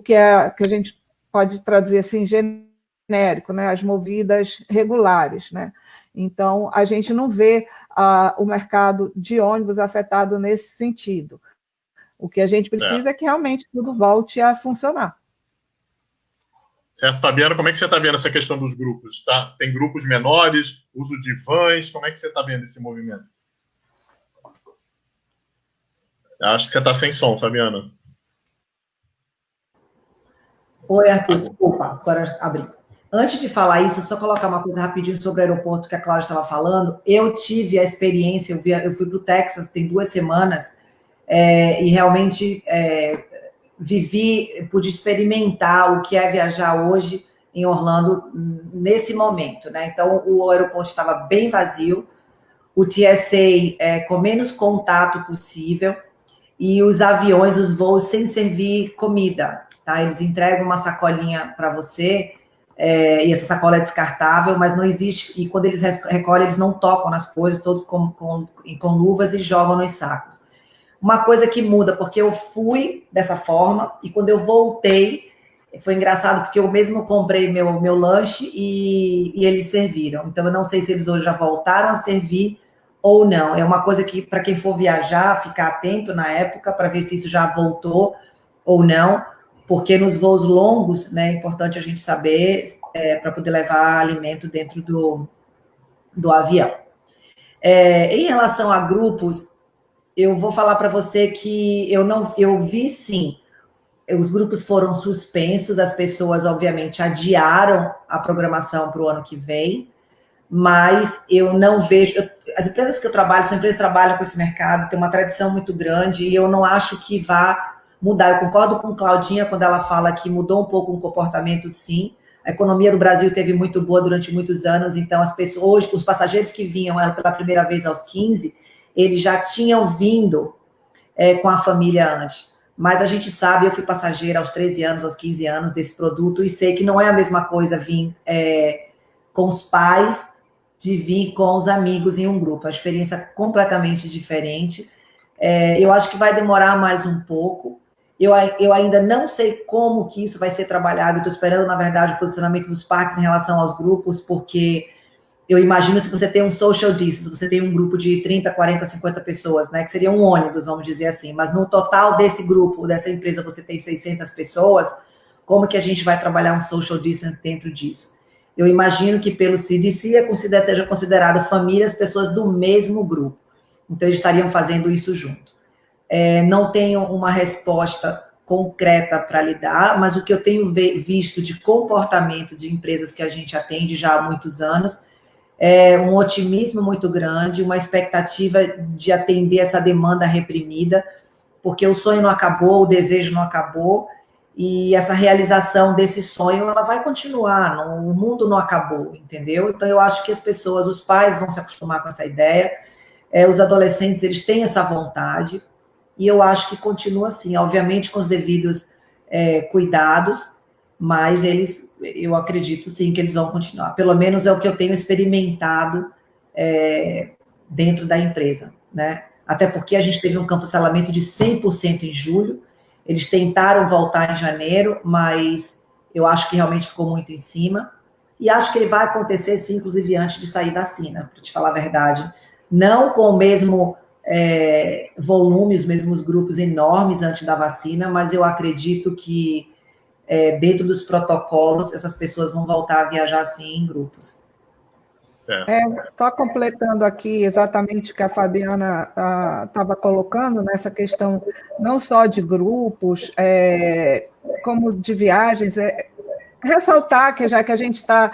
que a gente pode traduzir assim, genérico, né? As movidas regulares, né? Então, a gente não vê o mercado de ônibus afetado nesse sentido. O que a gente precisa é que realmente tudo volte a funcionar. Certo, Fabiana, como é que você está vendo essa questão dos grupos? Tá? Tem grupos menores, uso de vans, como é que você está vendo esse movimento? Acho que você está sem som, Fabiana. Oi, Arthur, desculpa, agora abri. Antes de falar isso, só colocar uma coisa rapidinho sobre o aeroporto que a Cláudia estava falando. Eu tive a experiência, eu fui para o Texas tem 2 semanas, e realmente pude experimentar o que é viajar hoje em Orlando nesse momento, né? Então, o aeroporto estava bem vazio, o TSA com menos contato possível e os aviões, os voos sem servir comida, tá? Eles entregam uma sacolinha para você e essa sacola é descartável, mas não existe, e quando eles recolhem, eles não tocam nas coisas, todos com luvas e jogam nos sacos. Uma coisa que muda, porque eu fui dessa forma, e quando eu voltei, foi engraçado, porque eu mesmo comprei meu lanche e eles serviram. Então, eu não sei se eles hoje já voltaram a servir ou não. É uma coisa que, para quem for viajar, ficar atento na época, para ver se isso já voltou ou não, porque nos voos longos, né, é importante a gente saber, para poder levar alimento dentro do avião. Em relação a grupos, eu vou falar para você que eu vi sim, os grupos foram suspensos, as pessoas obviamente adiaram a programação para o ano que vem, mas eu não vejo, as empresas que eu trabalho são empresas que trabalham com esse mercado, tem uma tradição muito grande e eu não acho que vá mudar. Eu concordo com Claudinha quando ela fala que mudou um pouco o comportamento, sim. A economia do Brasil teve muito boa durante muitos anos, então as pessoas, hoje, os passageiros que vinham pela primeira vez aos 15, eles já tinham vindo com a família antes. Mas a gente sabe, eu fui passageira aos 13 anos, aos 15 anos desse produto e sei que não é a mesma coisa vir com os pais de vir com os amigos em um grupo. A experiência é completamente diferente. Eu acho que vai demorar mais um pouco. Eu ainda não sei como que isso vai ser trabalhado. Estou esperando, na verdade, o posicionamento dos parques em relação aos grupos, porque eu imagino se você tem um social distance, você tem um grupo de 30, 40, 50 pessoas, né, que seria um ônibus, vamos dizer assim, mas no total desse grupo, dessa empresa, você tem 600 pessoas, como que a gente vai trabalhar um social distance dentro disso? Eu imagino que pelo CDC seja considerado famílias, pessoas do mesmo grupo. Então, eles estariam fazendo isso junto. Não tenho uma resposta concreta para lhe dar, mas o que eu tenho visto de comportamento de empresas que a gente atende já há muitos anos, um otimismo muito grande, uma expectativa de atender essa demanda reprimida, porque o sonho não acabou, o desejo não acabou, e essa realização desse sonho, ela vai continuar, o mundo não acabou, entendeu? Então, eu acho que as pessoas, os pais vão se acostumar com essa ideia, os adolescentes, eles têm essa vontade, e eu acho que continua assim, obviamente com os devidos cuidados, mas eu acredito sim que eles vão continuar. Pelo menos é o que eu tenho experimentado dentro da empresa, né? Até porque a gente teve um cancelamento de 100% em julho, eles tentaram voltar em janeiro, mas eu acho que realmente ficou muito em cima, e acho que ele vai acontecer sim, inclusive antes de sair vacina, para te falar a verdade. Não com o mesmo volume, os mesmos grupos enormes antes da vacina, mas eu acredito que dentro dos protocolos, essas pessoas vão voltar a viajar, sim, em grupos. Só completando aqui exatamente o que a Fabiana estava colocando, nessa questão não só de grupos, como de viagens, ressaltar que já que a gente está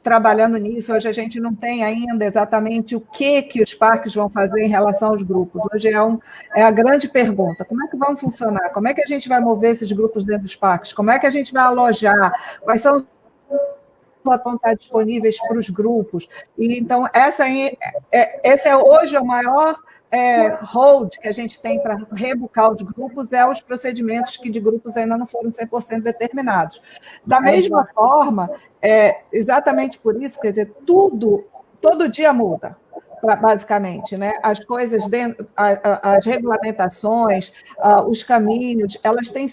trabalhando nisso, hoje a gente não tem ainda exatamente o que os parques vão fazer em relação aos grupos. Hoje é a grande pergunta, como é que vão funcionar? Como é que a gente vai mover esses grupos dentro dos parques? Como é que a gente vai alojar? Quais são os vão estar disponíveis para os grupos? E, então, esse é hoje o maior hold que a gente tem para rebucar os grupos, os procedimentos que de grupos ainda não foram 100% determinados. Da mesma forma, exatamente por isso, quer dizer, todo dia muda, basicamente, né? As coisas as regulamentações, os caminhos, elas têm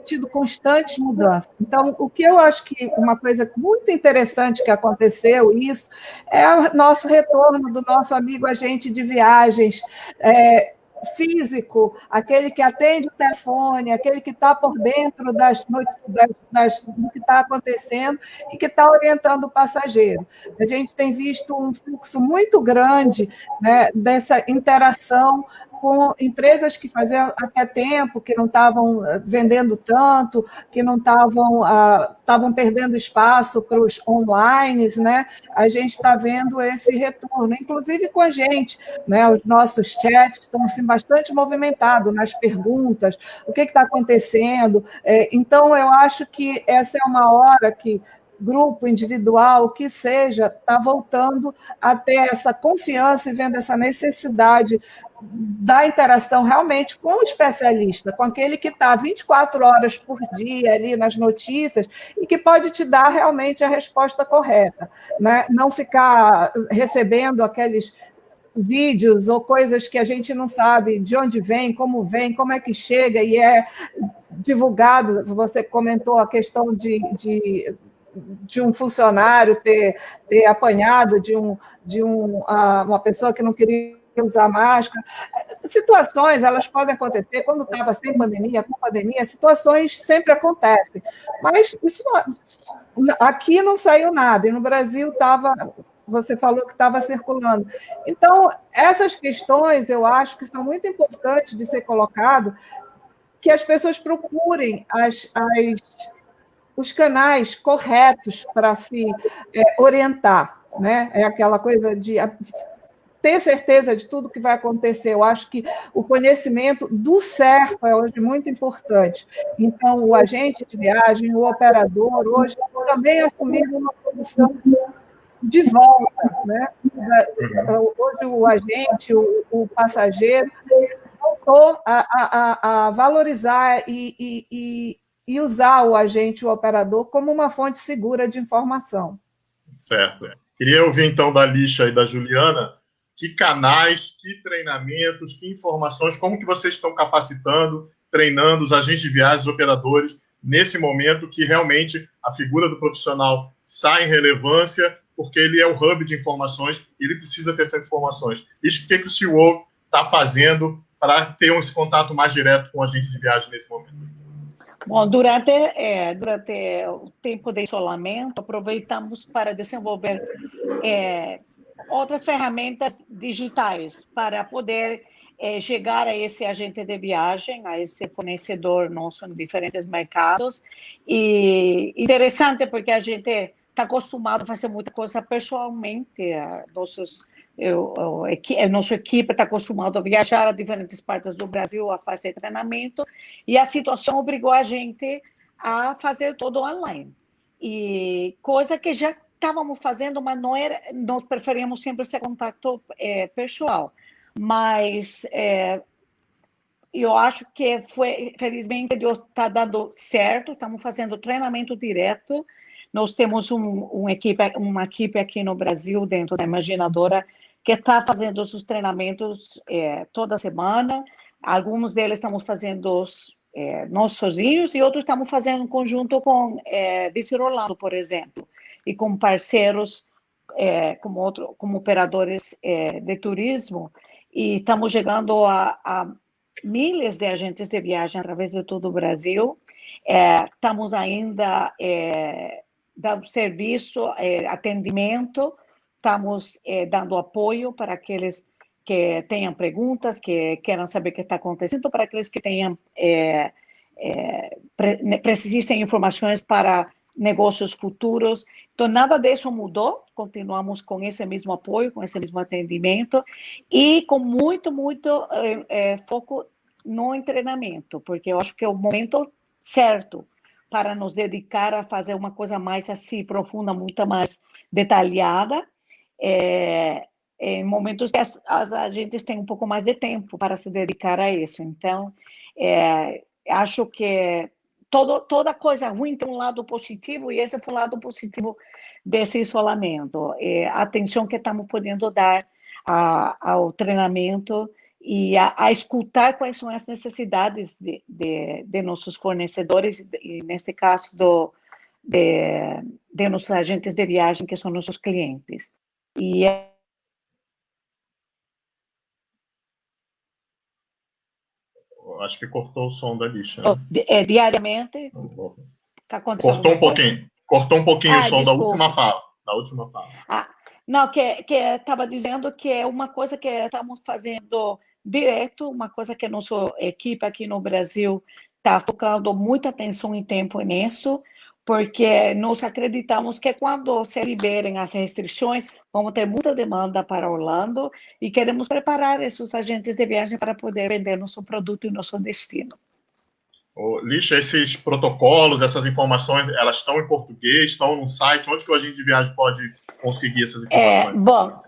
tido constantes mudanças. Então, o que eu acho que uma coisa muito interessante que aconteceu, isso, é o nosso retorno do nosso amigo agente de viagens, físico, aquele que atende o telefone, aquele que está por dentro do que está acontecendo e que está orientando o passageiro. A gente tem visto um fluxo muito grande, né, dessa interação com empresas que faziam até tempo que não estavam vendendo tanto, que não estavam perdendo espaço para os online, né? A gente está vendo esse retorno, inclusive com a gente, né? Os nossos chats estão assim, bastante movimentados nas perguntas, o que está acontecendo. Então, eu acho que essa é uma hora que grupo, individual, o que seja, está voltando a ter essa confiança e vendo essa necessidade da interação realmente com o especialista, com aquele que está 24 horas por dia ali nas notícias e que pode te dar realmente a resposta correta, né? Não ficar recebendo aqueles vídeos ou coisas que a gente não sabe de onde vem, como é que chega e é divulgado. Você comentou a questão de um funcionário ter apanhado de uma pessoa que não queria usar máscara. Situações, elas podem acontecer quando estava sem pandemia, com pandemia, situações sempre acontecem. Mas isso aqui não saiu nada, e no Brasil você falou que estava circulando. Então, essas questões, eu acho que são muito importantes de ser colocado, que as pessoas procurem os canais corretos para se orientar, né? É aquela coisa de ter certeza de tudo que vai acontecer. Eu acho que o conhecimento do certo é hoje muito importante. Então, o agente de viagem, o operador, hoje também assumiram uma posição de volta, né? Hoje o agente, o passageiro, voltou a valorizar e usar o agente, o operador, como uma fonte segura de informação. Certo. Queria ouvir, então, da Lixa e da Juliana, que canais, que treinamentos, que informações, como que vocês estão capacitando, treinando os agentes de viagens, os operadores, nesse momento que realmente a figura do profissional sai em relevância, porque ele é o hub de informações e ele precisa ter essas informações. Isso, o que o CEO está fazendo para ter esse contato mais direto com o agente de viagem nesse momento? Bom, durante o tempo de isolamento, aproveitamos para desenvolver outras ferramentas digitais para poder chegar a esse agente de viagem, a esse fornecedor nosso em diferentes mercados. E interessante porque a gente está acostumado a fazer muita coisa pessoalmente. A nossa equipe está acostumada a viajar a diferentes partes do Brasil a fazer treinamento, e a situação obrigou a gente a fazer tudo online. E coisa que já estávamos fazendo, mas não era, nós preferíamos sempre esse contato pessoal. Mas eu acho que felizmente, Deus está dando certo, estamos fazendo treinamento direto. Nós temos uma equipe aqui no Brasil, dentro da Imaginadora, que está fazendo os treinamentos toda semana. Alguns deles estamos fazendo nós sozinhos, e outros estamos fazendo em conjunto com Vice Rolando, por exemplo, e com parceiros como operadores de turismo. E estamos chegando a milhares de agentes de viagem através de todo o Brasil. Estamos ainda dando serviço, atendimento, estamos dando apoio para aqueles que tenham perguntas, que queiram saber o que está acontecendo, para aqueles que tenham precisem informações para negócios futuros. Então, nada disso mudou, continuamos com esse mesmo apoio, com esse mesmo atendimento, e com muito foco no treinamento, porque eu acho que é o momento certo para nos dedicar a fazer uma coisa mais assim, profunda, muito mais detalhada, em momentos que as agentes têm um pouco mais de tempo para se dedicar a isso. Então, acho que toda coisa ruim tem um lado positivo, e esse foi o lado positivo desse isolamento. A atenção que estamos podendo dar ao treinamento e a escutar quais são as necessidades de nossos fornecedores, e neste caso de nossos agentes de viagem, que são nossos clientes. E acho que cortou o som da Lixa, né? Diariamente está acontecendo. Cortou um pouquinho o som desculpa. da última fala. Não, que estava dizendo que é uma coisa que estamos fazendo direto, uma coisa que a nossa equipe aqui no Brasil está focando muita atenção e tempo nisso, porque nós acreditamos que quando se liberem as restrições, vamos ter muita demanda para Orlando, e queremos preparar esses agentes de viagem para poder vender nosso produto e nosso destino. Lixa, esses protocolos, essas informações, elas estão em português, estão no site? Onde que o agente de viagem pode conseguir essas informações? Bom,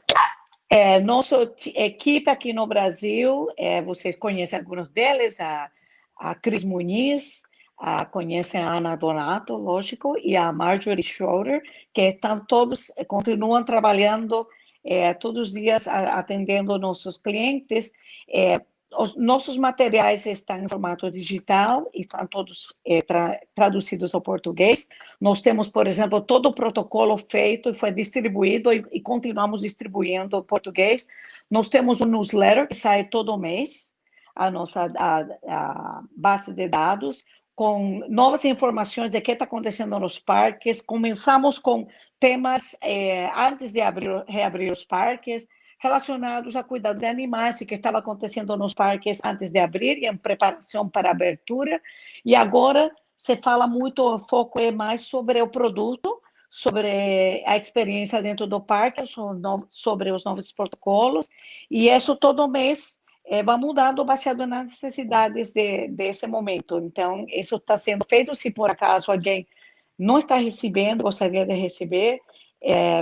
nossa equipe aqui no Brasil, vocês conhecem alguns deles, a Cris Muniz, conhecem a Ana Donato, lógico, e a Marjorie Schroeder, que continuam trabalhando todos os dias, atendendo nossos clientes. Os nossos materiais estão em formato digital e estão todos traduzidos ao português. Nós temos, por exemplo, todo o protocolo feito e foi distribuído, e continuamos distribuindo em português. Nós temos um newsletter que sai todo mês, a nossa base de dados, com novas informações de que está acontecendo nos parques. Começamos com temas, antes de reabrir os parques, relacionados a cuidado de animais, que estava acontecendo nos parques antes de abrir e em preparação para a abertura. E agora se fala muito, o foco é mais sobre o produto, sobre a experiência dentro do parque, sobre os novos protocolos, e isso todo mês vai mudando baseado nas necessidades desse momento. Então, isso está sendo feito. Se por acaso alguém não está recebendo, gostaria de receber,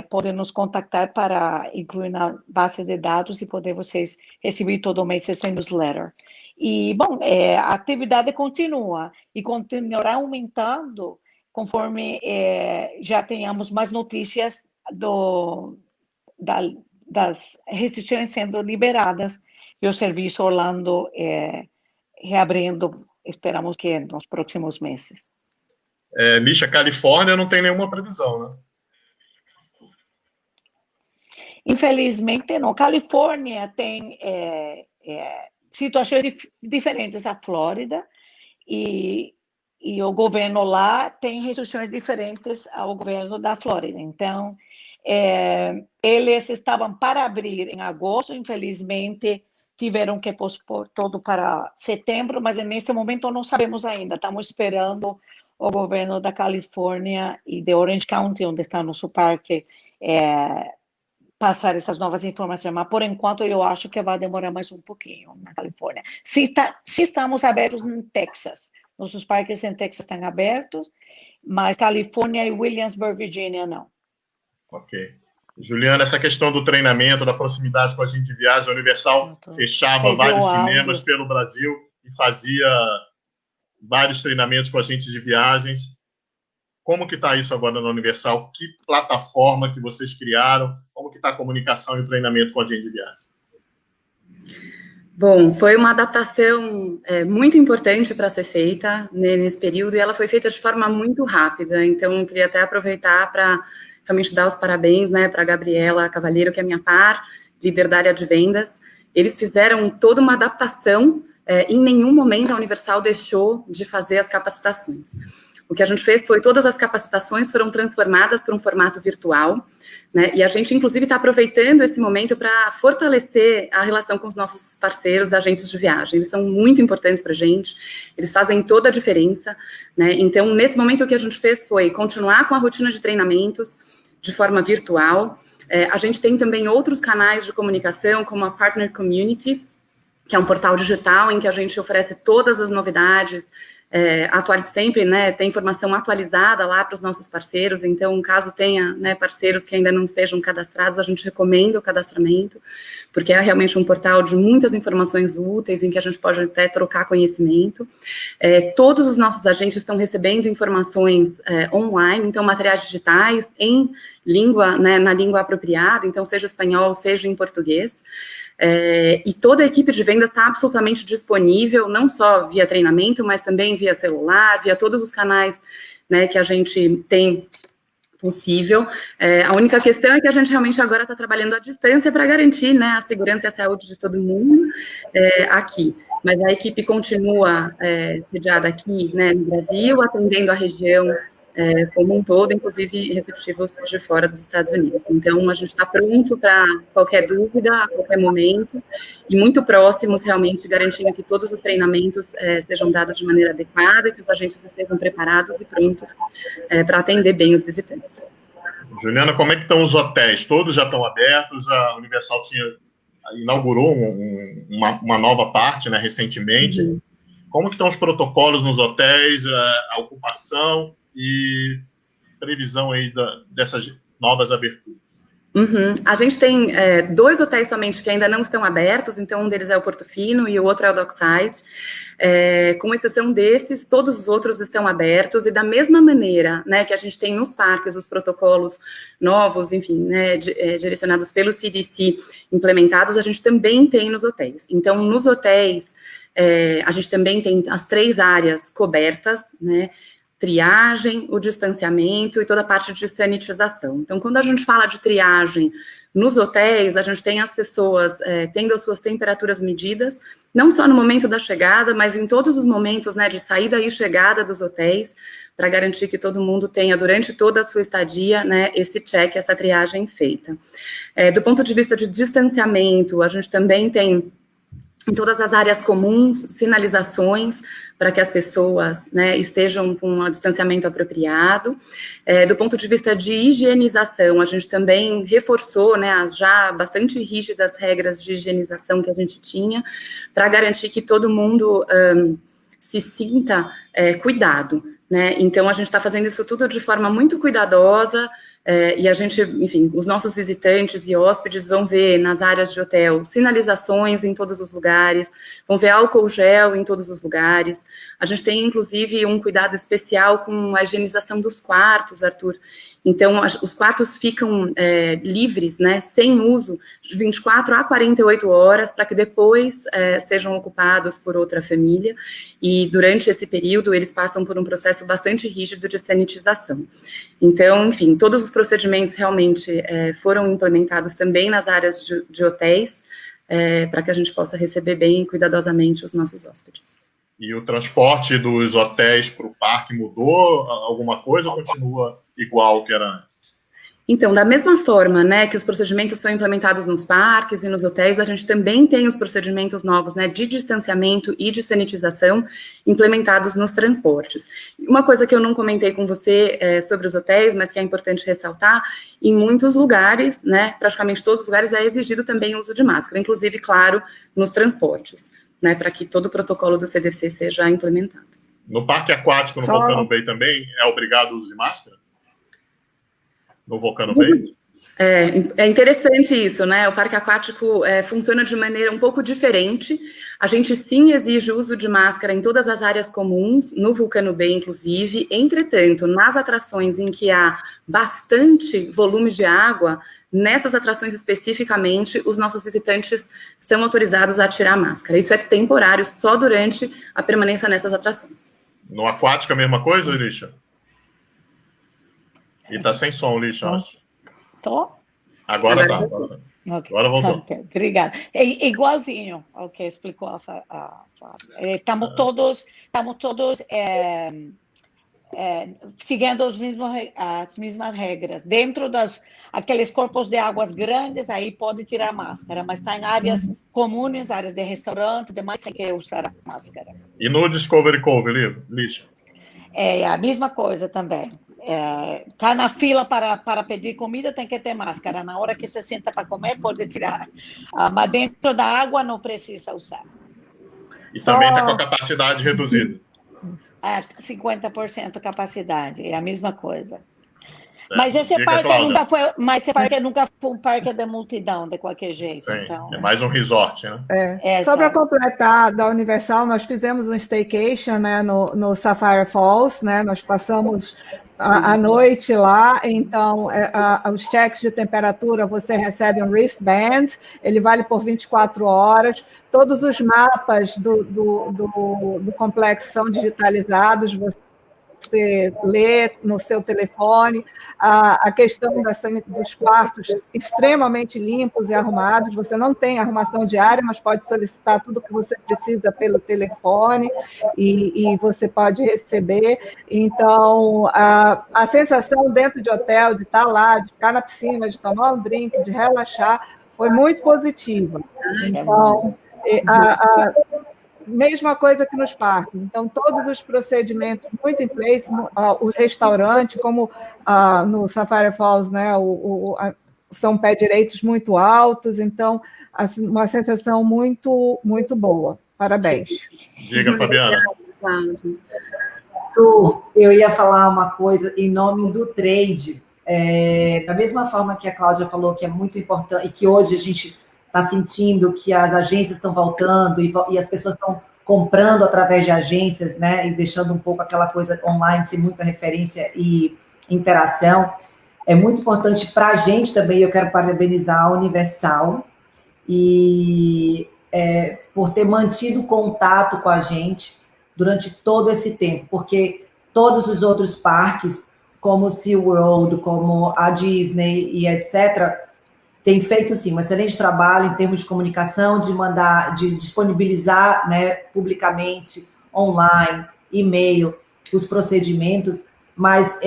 podem nos contactar para incluir na base de dados e poder vocês receber todo mês esse newsletter. E, bom, a atividade continua e continuará aumentando conforme já tenhamos mais notícias das restrições sendo liberadas e o serviço Orlando reabrindo, esperamos que nos próximos meses. Lixa, Califórnia não tem nenhuma previsão, né? Infelizmente, não. Califórnia tem situações diferentes da Flórida, e o governo lá tem restrições diferentes ao governo da Flórida. Então, eles estavam para abrir em agosto, infelizmente tiveram que pospor todo para setembro, mas nesse momento não sabemos ainda. Estamos esperando o governo da Califórnia e de Orange County, onde está nosso parque, passar essas novas informações, mas por enquanto eu acho que vai demorar mais um pouquinho na Califórnia. Se estamos abertos em Texas, nossos parques em Texas estão abertos, mas Califórnia e Williamsburg, Virgínia, não. Ok. Juliana, essa questão do treinamento, da proximidade com a gente de viagem, a Universal fechava vários cinemas pelo Brasil e fazia vários treinamentos com a gente de viagens. Como que está isso agora na Universal? Que plataforma que vocês criaram? Como que está a comunicação e o treinamento com a gente de viagem? Bom, foi uma adaptação muito importante para ser feita nesse período, e ela foi feita de forma muito rápida. Então, eu queria até aproveitar para realmente dar os parabéns, né, para a Gabriela Cavalheiro, que é minha par, líder da área de vendas. Eles fizeram toda uma adaptação, em nenhum momento a Universal deixou de fazer as capacitações. O que a gente fez foi, todas as capacitações foram transformadas para um formato virtual, né, e a gente, inclusive, está aproveitando esse momento para fortalecer a relação com os nossos parceiros, agentes de viagem. Eles são muito importantes para a gente, eles fazem toda a diferença, né. Então, nesse momento, o que a gente fez foi continuar com a rotina de treinamentos de forma virtual. A gente tem também outros canais de comunicação, como a Partner Community, que é um portal digital em que a gente oferece todas as novidades, sempre, né, tem informação atualizada lá para os nossos parceiros. Então, caso tenha, né, parceiros que ainda não estejam cadastrados, a gente recomenda o cadastramento, porque é realmente um portal de muitas informações úteis, em que a gente pode até trocar conhecimento. Todos os nossos agentes estão recebendo informações online, então materiais digitais em língua, né, na língua apropriada, então seja espanhol, seja em português. E toda a equipe de vendas está absolutamente disponível, não só via treinamento, mas também via celular, via todos os canais, né, que a gente tem possível. A única questão é que a gente realmente agora está trabalhando à distância para garantir, né, a segurança e a saúde de todo mundo aqui. Mas a equipe continua sediada aqui, né, no Brasil, atendendo a região como um todo, inclusive receptivos de fora dos Estados Unidos. Então, a gente está pronto para qualquer dúvida, a qualquer momento, e muito próximos, realmente, garantindo que todos os treinamentos sejam dados de maneira adequada, que os agentes estejam preparados e prontos para atender bem os visitantes. Juliana, como é que estão os hotéis? Todos já estão abertos? A Universal inaugurou uma nova parte, né, recentemente. Uhum. Como que estão os protocolos nos hotéis, a ocupação e previsão aí dessas novas aberturas? Uhum. A gente tem 2 hotéis somente que ainda não estão abertos, então um deles é o Portofino e o outro é o Dockside. Com exceção desses, todos os outros estão abertos, e da mesma maneira, né, que a gente tem nos parques os protocolos novos, enfim, né, direcionados pelo CDC implementados, a gente também tem nos hotéis. Então, nos hotéis, a gente também tem as 3 áreas cobertas, né, triagem, o distanciamento e toda a parte de sanitização. Então, quando a gente fala de triagem nos hotéis, a gente tem as pessoas tendo as suas temperaturas medidas, não só no momento da chegada, mas em todos os momentos, né, de saída e chegada dos hotéis, para garantir que todo mundo tenha, durante toda a sua estadia, né, esse check, essa triagem feita. Do ponto de vista de distanciamento, a gente também tem, em todas as áreas comuns, sinalizações para que as pessoas, né, estejam com um distanciamento apropriado. Do ponto de vista de higienização, a gente também reforçou, né, as já bastante rígidas regras de higienização que a gente tinha, para garantir que todo mundo se sinta cuidado, né? Então, a gente está fazendo isso tudo de forma muito cuidadosa, e a gente, enfim, os nossos visitantes e hóspedes vão ver nas áreas de hotel sinalizações em todos os lugares, vão ver álcool gel em todos os lugares. A gente tem, inclusive, um cuidado especial com a higienização dos quartos, Arthur. Então, os quartos ficam livres, né, sem uso, de 24 a 48 horas, para que depois sejam ocupados por outra família, e durante esse período eles passam por um processo bastante rígido de sanitização. Então, enfim, todos os procedimentos realmente foram implementados também nas áreas de hotéis, para que a gente possa receber bem e cuidadosamente os nossos hóspedes. E o transporte dos hotéis para o parque mudou alguma coisa ou continua igual que era antes? Então, da mesma forma, né, que os procedimentos são implementados nos parques e nos hotéis, a gente também tem os procedimentos novos, né, de distanciamento e de sanitização implementados nos transportes. Uma coisa que eu não comentei com você sobre os hotéis, mas que é importante ressaltar, em muitos lugares, né, praticamente todos os lugares, é exigido também o uso de máscara, inclusive, claro, nos transportes, né, para que todo o protocolo do CDC seja implementado. No parque aquático, no Volcano Bay também, é obrigado o uso de máscara? No Volcano Bay? É interessante isso, né? O parque aquático funciona de maneira um pouco diferente. A gente sim exige o uso de máscara em todas as áreas comuns, no Volcano Bay, inclusive. Entretanto, nas atrações em que há bastante volume de água, nessas atrações especificamente, os nossos visitantes são autorizados a tirar a máscara. Isso é temporário, só durante a permanência nessas atrações. No aquático é a mesma coisa, Lixa? E tá sem som, Lixa, acho. Tô? Agora tá. Okay. Agora voltou. Okay. Obrigada. É igualzinho ao que explicou a Fábio. Estamos todos seguindo as mesmas regras. Dentro aqueles corpos de águas grandes, aí pode tirar a máscara, mas está em áreas comuns, áreas de restaurante, demais tem que usar a máscara. E no Discovery Cove, Lixa? É a mesma coisa também. Tá na fila para pedir comida, tem que ter máscara. Na hora que você senta para comer, pode tirar. Mas dentro da água não precisa usar. E também está com a capacidade reduzida. 50% capacidade, é a mesma coisa. Certo. Mas esse parque nunca foi um parque de multidão, de qualquer jeito. Sim, então... é mais um resort, né? Só para completar, da Universal, nós fizemos um staycation, né, no Sapphire Falls, né, nós passamos a noite lá, então os checks de temperatura, você recebe um wristband, ele vale por 24 horas, todos os mapas do complexo são digitalizados, você lê no seu telefone, a questão dos quartos extremamente limpos e arrumados, você não tem arrumação diária, mas pode solicitar tudo que você precisa pelo telefone e você pode receber. Então, a sensação dentro de hotel, de estar lá, de ficar na piscina, de tomar um drink, de relaxar, foi muito positiva. Então, mesma coisa que nos parques. Então, todos os procedimentos muito em place, o restaurante, como no Sapphire Falls, né, são pé direitos muito altos, então, assim, uma sensação muito, muito boa. Parabéns. Diga, Fabiana. Eu ia falar uma coisa em nome do trade. Da mesma forma que a Cláudia falou que é muito importante, e que hoje a gente está sentindo que as agências estão voltando e as pessoas estão comprando através de agências, né, e deixando um pouco aquela coisa online sem muita referência e interação. É muito importante para a gente também, eu quero parabenizar a Universal por ter mantido contato com a gente durante todo esse tempo, porque todos os outros parques, como o SeaWorld, como a Disney e etc., tem feito, sim, um excelente trabalho em termos de comunicação, de disponibilizar, né, publicamente, online, e-mail, os procedimentos, mas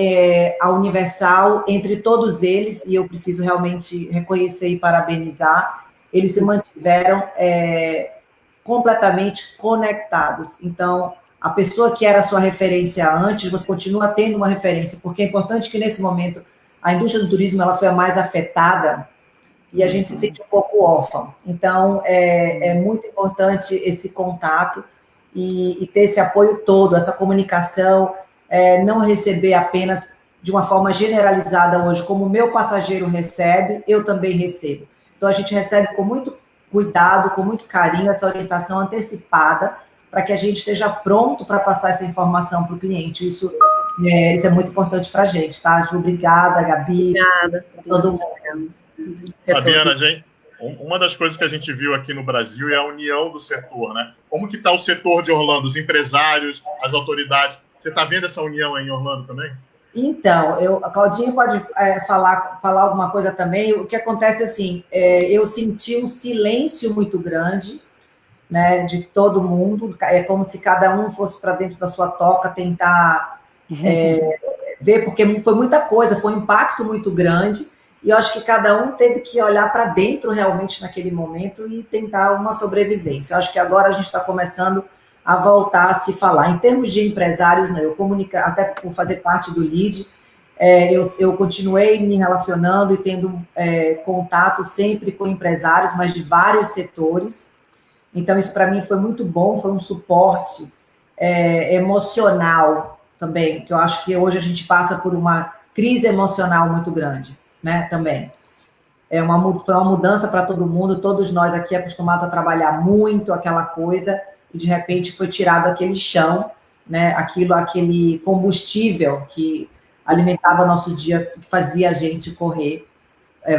a Universal, entre todos eles, e eu preciso realmente reconhecer e parabenizar, eles se mantiveram completamente conectados. Então, a pessoa que era a sua referência antes, você continua tendo uma referência, porque é importante que, nesse momento, a indústria do turismo ela foi a mais afetada, e a gente se sente um pouco órfão. Então, é muito importante esse contato e ter esse apoio todo, essa comunicação, não receber apenas de uma forma generalizada hoje, como o meu passageiro recebe, eu também recebo. Então, a gente recebe com muito cuidado, com muito carinho, essa orientação antecipada, para que a gente esteja pronto para passar essa informação para o cliente. Isso é muito importante para a gente, tá, Ju? Obrigada, Gabi. Obrigada. Todo mundo. Fabiana, uma das coisas que a gente viu aqui no Brasil é a união do setor, né? Como que está o setor de Orlando, os empresários, as autoridades? Você está vendo essa união aí em Orlando também? Então, a Claudinha pode falar alguma coisa também. O que acontece assim, eu senti um silêncio muito grande, né, de todo mundo. É como se cada um fosse para dentro da sua toca tentar ver, porque foi muita coisa, foi um impacto muito grande, e eu acho que cada um teve que olhar para dentro realmente naquele momento e tentar uma sobrevivência. Eu acho que agora a gente está começando a voltar a se falar. Em termos de empresários, né, eu comunico, até por fazer parte do LEAD, eu continuei me relacionando e tendo contato sempre com empresários, mas de vários setores. Então, isso para mim foi muito bom, foi um suporte emocional também, que eu acho que hoje a gente passa por uma crise emocional muito grande, né, também. Foi uma mudança para todo mundo, todos nós aqui acostumados a trabalhar muito, aquela coisa, e de repente foi tirado aquele chão, né, aquele combustível que alimentava nosso dia, que fazia a gente correr,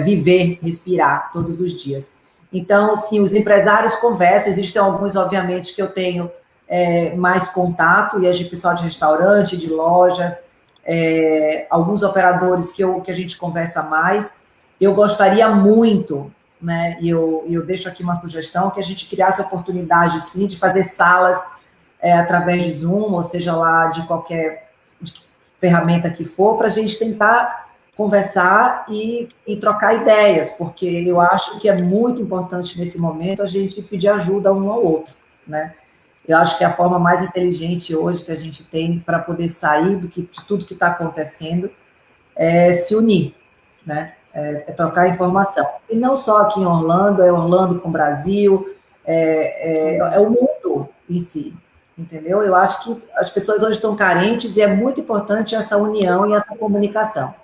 viver, respirar todos os dias. Então, sim, os empresários conversam, existem alguns, obviamente, que eu tenho mais contato, e é de pessoal de restaurante, de lojas, alguns operadores que a gente conversa mais. Eu gostaria muito, né, e eu deixo aqui uma sugestão, que a gente criasse a oportunidade, sim, de fazer salas através de Zoom, ou seja lá de qualquer ferramenta que for, para a gente tentar conversar e trocar ideias, porque eu acho que é muito importante nesse momento a gente pedir ajuda um ao outro, né? Eu acho que é a forma mais inteligente hoje que a gente tem para poder sair de tudo que está acontecendo é se unir, né? É trocar informação. E não só aqui em Orlando, é Orlando com o Brasil, é o mundo em si, entendeu? Eu acho que as pessoas hoje estão carentes e é muito importante essa união e essa comunicação.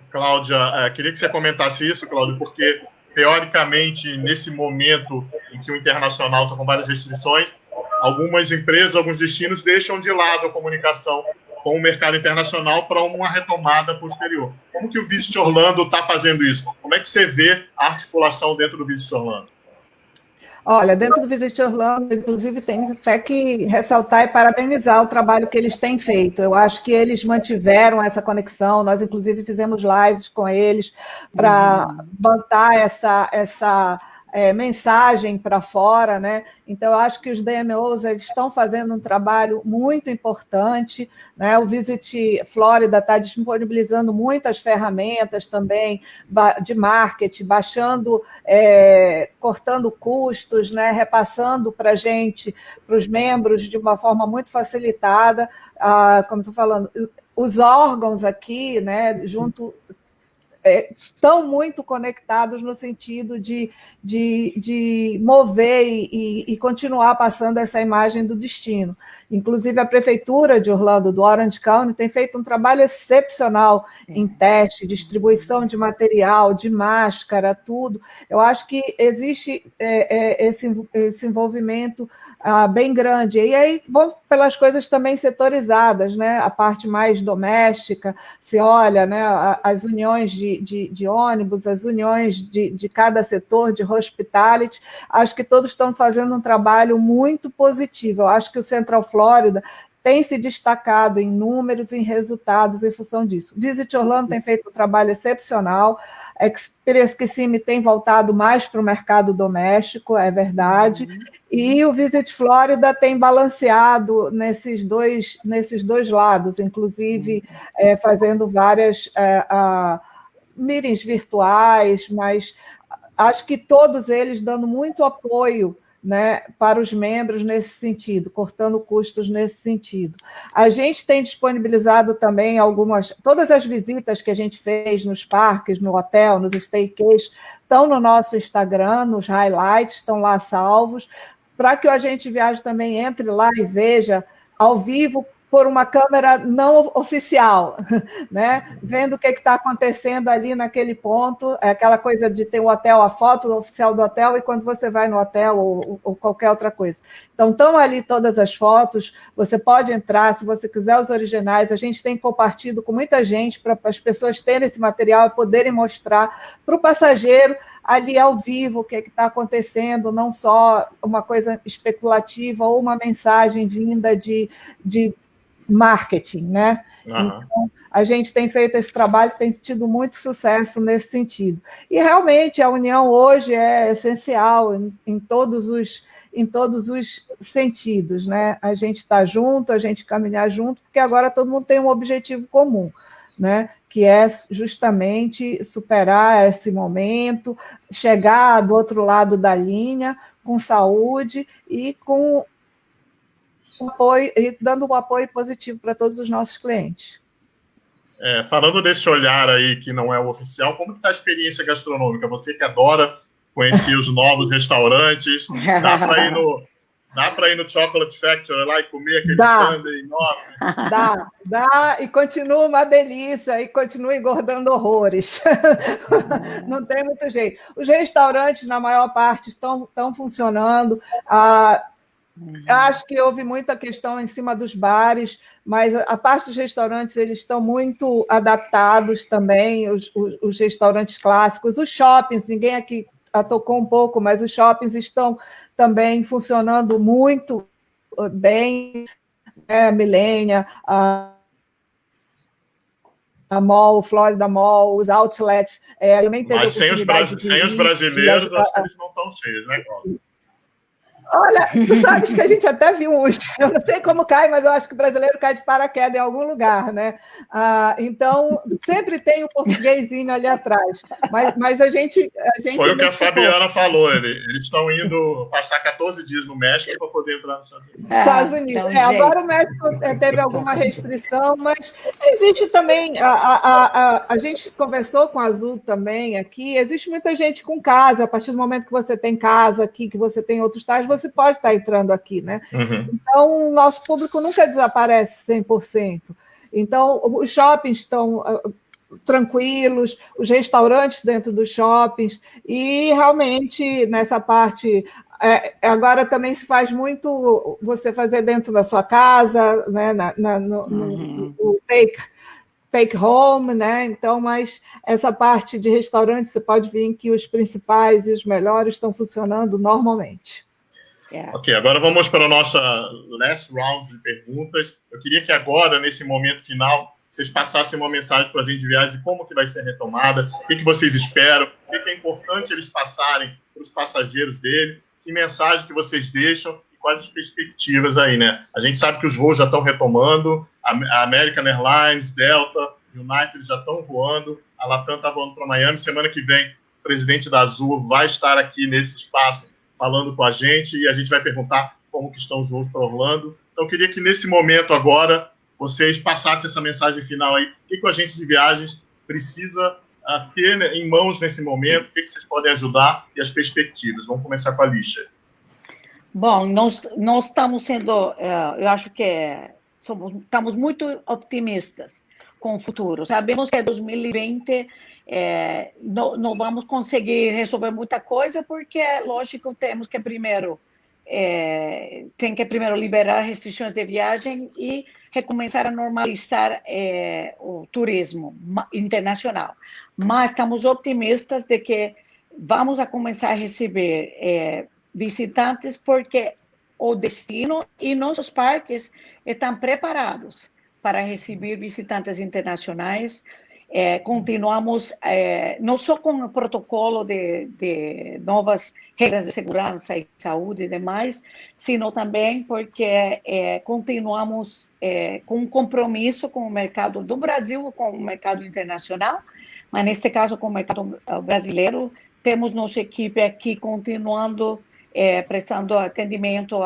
Cláudia, queria que você comentasse isso, Cláudia, porque, teoricamente, nesse momento em que o internacional está com várias restrições, algumas empresas, alguns destinos deixam de lado a comunicação com o mercado internacional para uma retomada posterior. Como que o Visit Orlando está fazendo isso? Como é que você vê a articulação dentro do Visit Orlando? Olha, dentro do Visit Orlando, inclusive, tem até que ressaltar e parabenizar o trabalho que eles têm feito. Eu acho que eles mantiveram essa conexão, nós, inclusive, fizemos lives com eles para botar essa mensagem para fora, né? Então, eu acho que os DMOs eles estão fazendo um trabalho muito importante, né? O Visit Florida está disponibilizando muitas ferramentas também de marketing, baixando, cortando custos, né? Repassando para a gente, para os membros, de uma forma muito facilitada. Como estou falando, os órgãos aqui, né? Junto estão muito conectados no sentido de mover e continuar passando essa imagem do destino. Inclusive, a Prefeitura de Orlando, do Orange County, tem feito um trabalho excepcional em teste, distribuição de material, de máscara, tudo. Eu acho que existe esse envolvimento bem grande. E aí vão pelas coisas também setorizadas, né? A parte mais doméstica, se olha, né? As uniões de ônibus, as uniões de cada setor, de hospitality, acho que todos estão fazendo um trabalho muito positivo. Eu acho que o Central Florida tem se destacado em números, em resultados em função disso. Visit Orlando tem feito um trabalho excepcional, a Experience Kissimmee tem voltado mais para o mercado doméstico, é verdade, e o Visit Florida tem balanceado nesses dois lados, inclusive fazendo várias meetings virtuais, mas acho que todos eles dando muito apoio, né, para os membros nesse sentido, cortando custos nesse sentido. A gente tem disponibilizado também todas as visitas que a gente fez nos parques, no hotel, nos staycays, estão no nosso Instagram, nos highlights, estão lá salvos, para que o Agente Viagem também entre lá e veja ao vivo por uma câmera não oficial, né? Vendo o que está acontecendo ali naquele ponto, aquela coisa de ter o hotel, a foto oficial do hotel, e quando você vai no hotel ou qualquer outra coisa. Então, estão ali todas as fotos, você pode entrar, se você quiser os originais, a gente tem compartilhado com muita gente para as pessoas terem esse material e poderem mostrar para o passageiro ali ao vivo o que está acontecendo, não só uma coisa especulativa ou uma mensagem vinda de marketing, né? Então, a gente tem feito esse trabalho, tem tido muito sucesso nesse sentido. E realmente a união hoje é essencial em todos os sentidos, né? A gente estar junto, a gente caminhar junto, porque agora todo mundo tem um objetivo comum, né? Que é justamente superar esse momento, chegar do outro lado da linha com saúde e com apoio, e dando um apoio positivo para todos os nossos clientes. Falando desse olhar aí que não é o oficial, como que está a experiência gastronômica? Você que adora conhecer os novos restaurantes, dá para ir no Chocolate Factory lá e comer aquele sundae enorme? Dá, e continua uma delícia, e continua engordando horrores. Não tem muito jeito. Os restaurantes, na maior parte, estão funcionando. Acho que houve muita questão em cima dos bares, mas a parte dos restaurantes eles estão muito adaptados também, os restaurantes clássicos, os shoppings, ninguém aqui tocou um pouco, mas os shoppings estão também funcionando muito bem, a Milênia, a Mall, Florida Mall, os outlets. Eu nem teve mas sem os brasileiros, acho que eles não estão cheios, né, Cláudia? Olha, tu sabes que a gente até viu uns, eu não sei como cai, mas eu acho que o brasileiro cai de paraquedas em algum lugar, né? Então, sempre tem um portuguesinho ali atrás, mas a gente foi o que a Fabiana falou, eles estão indo passar 14 dias no México para poder entrar nos Estados Unidos. Agora o México teve alguma restrição, mas existe também, a gente conversou com a Azul também aqui, existe muita gente com casa, a partir do momento que você tem casa aqui, que você tem outros estágios, você pode estar entrando aqui, né? Uhum. Então, o nosso público nunca desaparece 100%. Então, os shoppings estão tranquilos, os restaurantes dentro dos shoppings, e realmente, nessa parte, agora também se faz muito você fazer dentro da sua casa, né? No take home, né? Então, mas essa parte de restaurante, você pode ver que os principais e os melhores estão funcionando normalmente. Ok, agora vamos para a nossa last round de perguntas. Eu queria que agora, nesse momento final, vocês passassem uma mensagem para a gente de viagem de como que vai ser retomada, o que vocês esperam, o que é importante eles passarem para os passageiros dele, que mensagem que vocês deixam e quais as perspectivas aí, né? A gente sabe que os voos já estão retomando, a American Airlines, Delta, United já estão voando, a Latam está voando para Miami. Semana que vem, o presidente da Azul vai estar aqui nesse espaço falando com a gente, e a gente vai perguntar como que estão os voos para Orlando. Então, eu queria que, nesse momento agora, vocês passassem essa mensagem final aí. O que o agente de viagens precisa ter em mãos nesse momento, o que vocês podem ajudar e as perspectivas. Vamos começar com a Alicia. Bom, nós estamos sendo, eu acho que estamos muito otimistas com o futuro. Sabemos que 2020 não vamos conseguir resolver muita coisa, porque, lógico, temos que primeiro liberar restrições de viagem e recomeçar a normalizar o turismo internacional. Mas estamos otimistas de que vamos a começar a receber visitantes, porque o destino e nossos parques estão preparados para receber visitantes internacionais. Continuamos não só com o protocolo de novas regras de segurança e saúde e demais, sino também porque continuamos com um compromisso com o mercado do Brasil, com o mercado internacional, mas neste caso com o mercado brasileiro. Temos nossa equipe aqui continuando prestando atendimento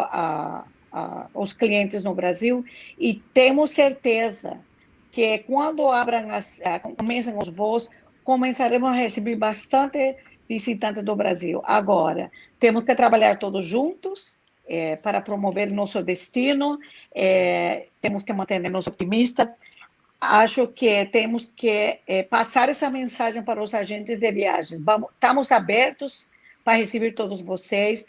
aos clientes no Brasil, e temos certeza que quando começam os voos, começaremos a receber bastante visitantes do Brasil. Agora, temos que trabalhar todos juntos para promover nosso destino, temos que manter-nos otimistas. Acho que temos que passar essa mensagem para os agentes de viagens. Estamos abertos para receber todos vocês.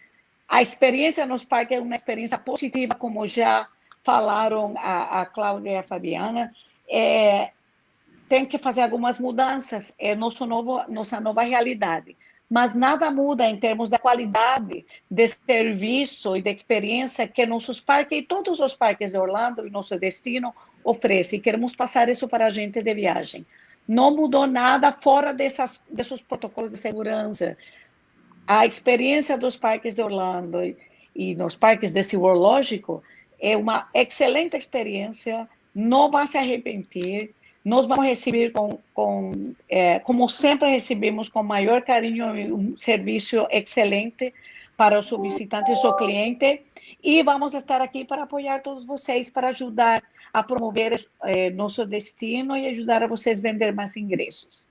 A experiência nos parques é uma experiência positiva, como já falaram a Cláudia e a Fabiana. Tem que fazer algumas mudanças, nossa nova realidade. Mas nada muda em termos da qualidade de serviço e de experiência que nossos parques e todos os parques de Orlando e nosso destino oferecem. E queremos passar isso para a gente de viagem. Não mudou nada fora desses protocolos de segurança. A experiência dos parques de Orlando e nos parques desse lógico, é uma excelente experiência, não vai se arrepender, nós vamos receber como sempre recebemos, com maior carinho e um serviço excelente para o seu visitante e seu cliente, e vamos estar aqui para apoiar todos vocês, para ajudar a promover nosso destino e ajudar a vocês a vender mais ingressos.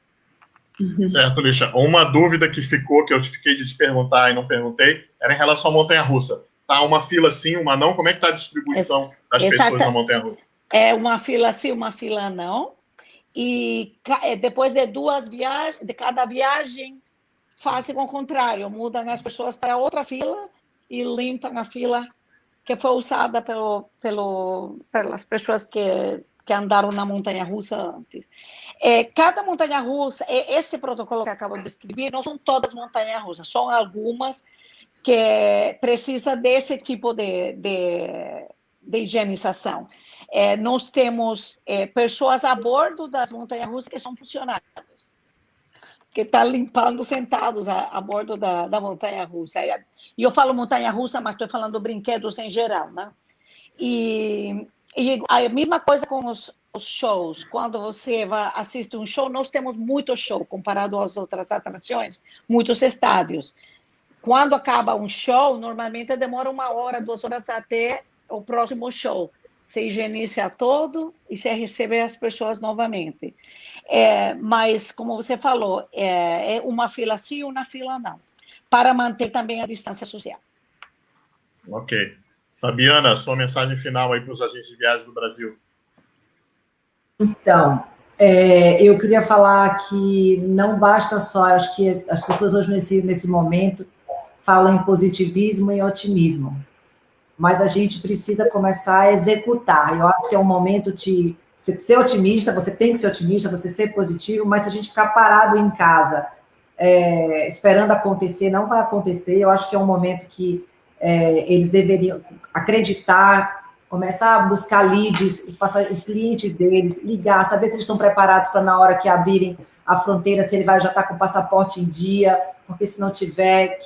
Certo, Lixa. Uma dúvida que ficou, que eu fiquei de te perguntar e não perguntei, era em relação à montanha-russa. Tá uma fila sim, uma não? Como é que está a distribuição das pessoas na montanha-russa? É uma fila sim, uma fila não. E depois de cada viagem, fazem o contrário, mudam as pessoas para outra fila e limpam a fila que foi usada pelas pessoas que andaram na montanha-russa antes. Cada montanha-russa, esse protocolo que acabo de descrever, não são todas montanhas-russas, são algumas que precisam desse tipo de higienização. Nós temos pessoas a bordo das montanhas-russas que são funcionários, que estão limpando sentados a bordo da montanha-russa. E eu falo montanha-russa, mas estou falando brinquedos em geral, né? E a mesma coisa com os shows. Quando você assiste um show, nós temos muito show, comparado às outras atrações, muitos estádios. Quando acaba um show, normalmente demora 1 hora, 2 horas até o próximo show. Se higieniza todo e se receber as pessoas novamente. Mas, como você falou, é uma fila sim e uma fila não, para manter também a distância social. Ok. Fabiana, sua mensagem final aí para os agentes de viagem do Brasil. Então, eu queria falar que não basta só, acho que as pessoas hoje nesse momento falam em positivismo e otimismo, mas a gente precisa começar a executar. Eu acho que é um momento de ser otimista, você tem que ser otimista, você ser positivo, mas se a gente ficar parado em casa, esperando acontecer, não vai acontecer. Eu acho que é um momento que eles deveriam acreditar, começar a buscar leads, os clientes deles, ligar, saber se eles estão preparados para na hora que abrirem a fronteira, se ele já está com o passaporte em dia, porque se não tiver,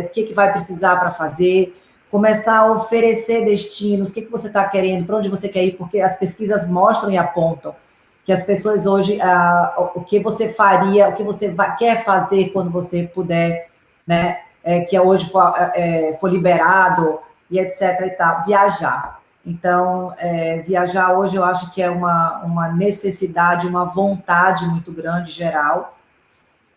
o que vai precisar para fazer, começar a oferecer destinos, o que você está querendo, para onde você quer ir, porque as pesquisas mostram e apontam que as pessoas hoje, o que você faria, o que você quer fazer quando você puder, né, que hoje for liberado, e etc. e tal, viajar. Então, viajar hoje eu acho que é uma necessidade, uma vontade muito grande, geral.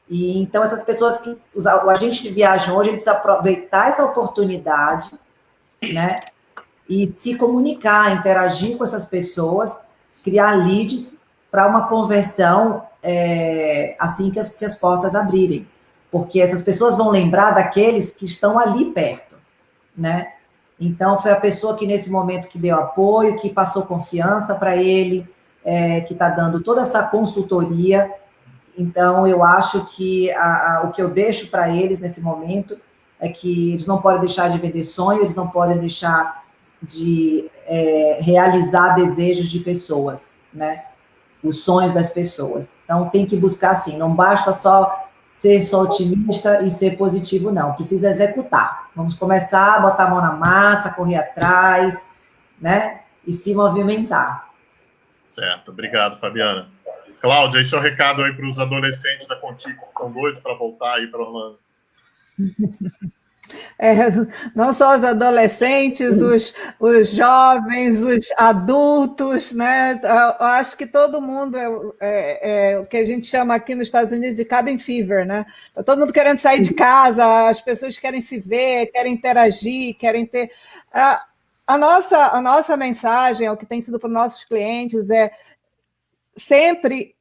E então, essas pessoas o agente de viagem hoje, ele precisa aproveitar essa oportunidade, né? E se comunicar, interagir com essas pessoas, criar leads para uma conversão assim que as portas abrirem. Porque essas pessoas vão lembrar daqueles que estão ali perto, né? Então, foi a pessoa que, nesse momento, que deu apoio, que passou confiança para ele, que está dando toda essa consultoria. Então, eu acho que o que eu deixo para eles nesse momento é que eles não podem deixar de vender sonho, eles não podem deixar de realizar desejos de pessoas, né? Os sonhos das pessoas. Então, tem que buscar, assim, não basta ser só otimista e ser positivo, não. Precisa executar. Vamos começar a botar a mão na massa, correr atrás, né? E se movimentar. Certo. Obrigado, Fabiana. Cláudia, e seu recado aí para os adolescentes da Contigo que estão doidos para voltar aí para Orlando? Não só os adolescentes, os jovens, os adultos, né? Eu acho que todo mundo o que a gente chama aqui nos Estados Unidos de cabin fever, né? Tá todo mundo querendo sair de casa, as pessoas querem se ver, querem interagir, querem ter... A nossa mensagem, o que tem sido para os nossos clientes sempre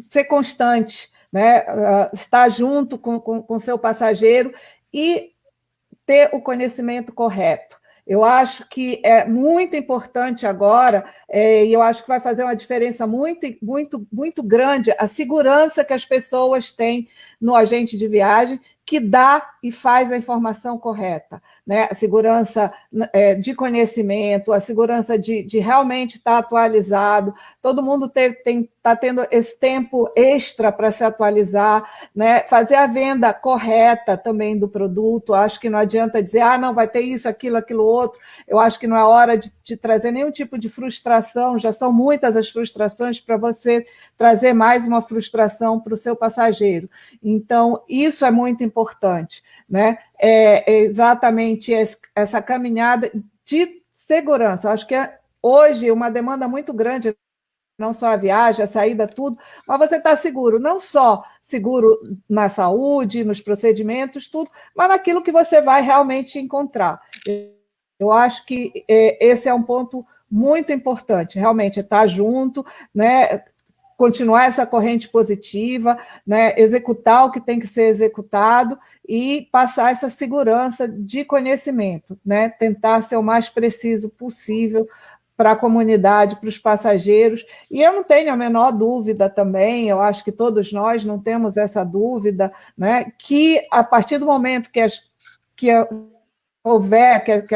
ser constante, né? Estar junto com o seu passageiro e ter o conhecimento correto. Eu acho que é muito importante agora, e eu acho que vai fazer uma diferença muito, muito, muito grande a segurança que as pessoas têm no agente de viagem, que dá e faz a informação correta, né? A segurança de conhecimento, a segurança de realmente estar atualizado. Todo mundo está tendo esse tempo extra para se atualizar, né? Fazer a venda correta também do produto. Acho que não adianta dizer, não, vai ter isso, aquilo, outro. Eu acho que não é hora de trazer nenhum tipo de frustração, já são muitas as frustrações para você trazer mais uma frustração para o seu passageiro. Então, isso é muito importante, né? É exatamente essa caminhada de segurança. Acho que hoje uma demanda muito grande, não só a viagem, a saída, tudo, mas você está seguro, não só seguro na saúde, nos procedimentos, tudo, mas naquilo que você vai realmente encontrar. Eu acho que esse é um ponto muito importante, realmente, estar junto, né? Continuar essa corrente positiva, né? Executar o que tem que ser executado e passar essa segurança de conhecimento, né? Tentar ser o mais preciso possível para a comunidade, para os passageiros. E eu não tenho a menor dúvida também, eu acho que todos nós não temos essa dúvida, né? Que a partir do momento que houver, que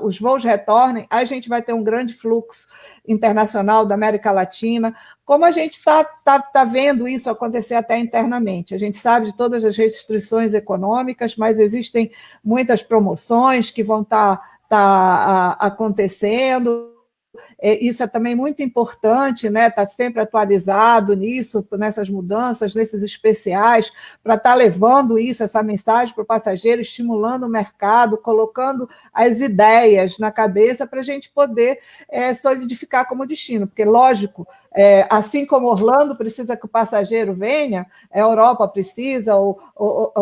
os voos retornem, a gente vai ter um grande fluxo internacional da América Latina, como a gente está vendo isso acontecer até internamente. A gente sabe de todas as restrições econômicas, mas existem muitas promoções que vão estar acontecendo. Isso é também muito importante, né? Estar sempre atualizado nisso, nessas mudanças, nesses especiais, para estar levando isso, essa mensagem para o passageiro, estimulando o mercado, colocando as ideias na cabeça para a gente poder solidificar como destino. Porque, lógico, assim como Orlando precisa que o passageiro venha, a Europa precisa,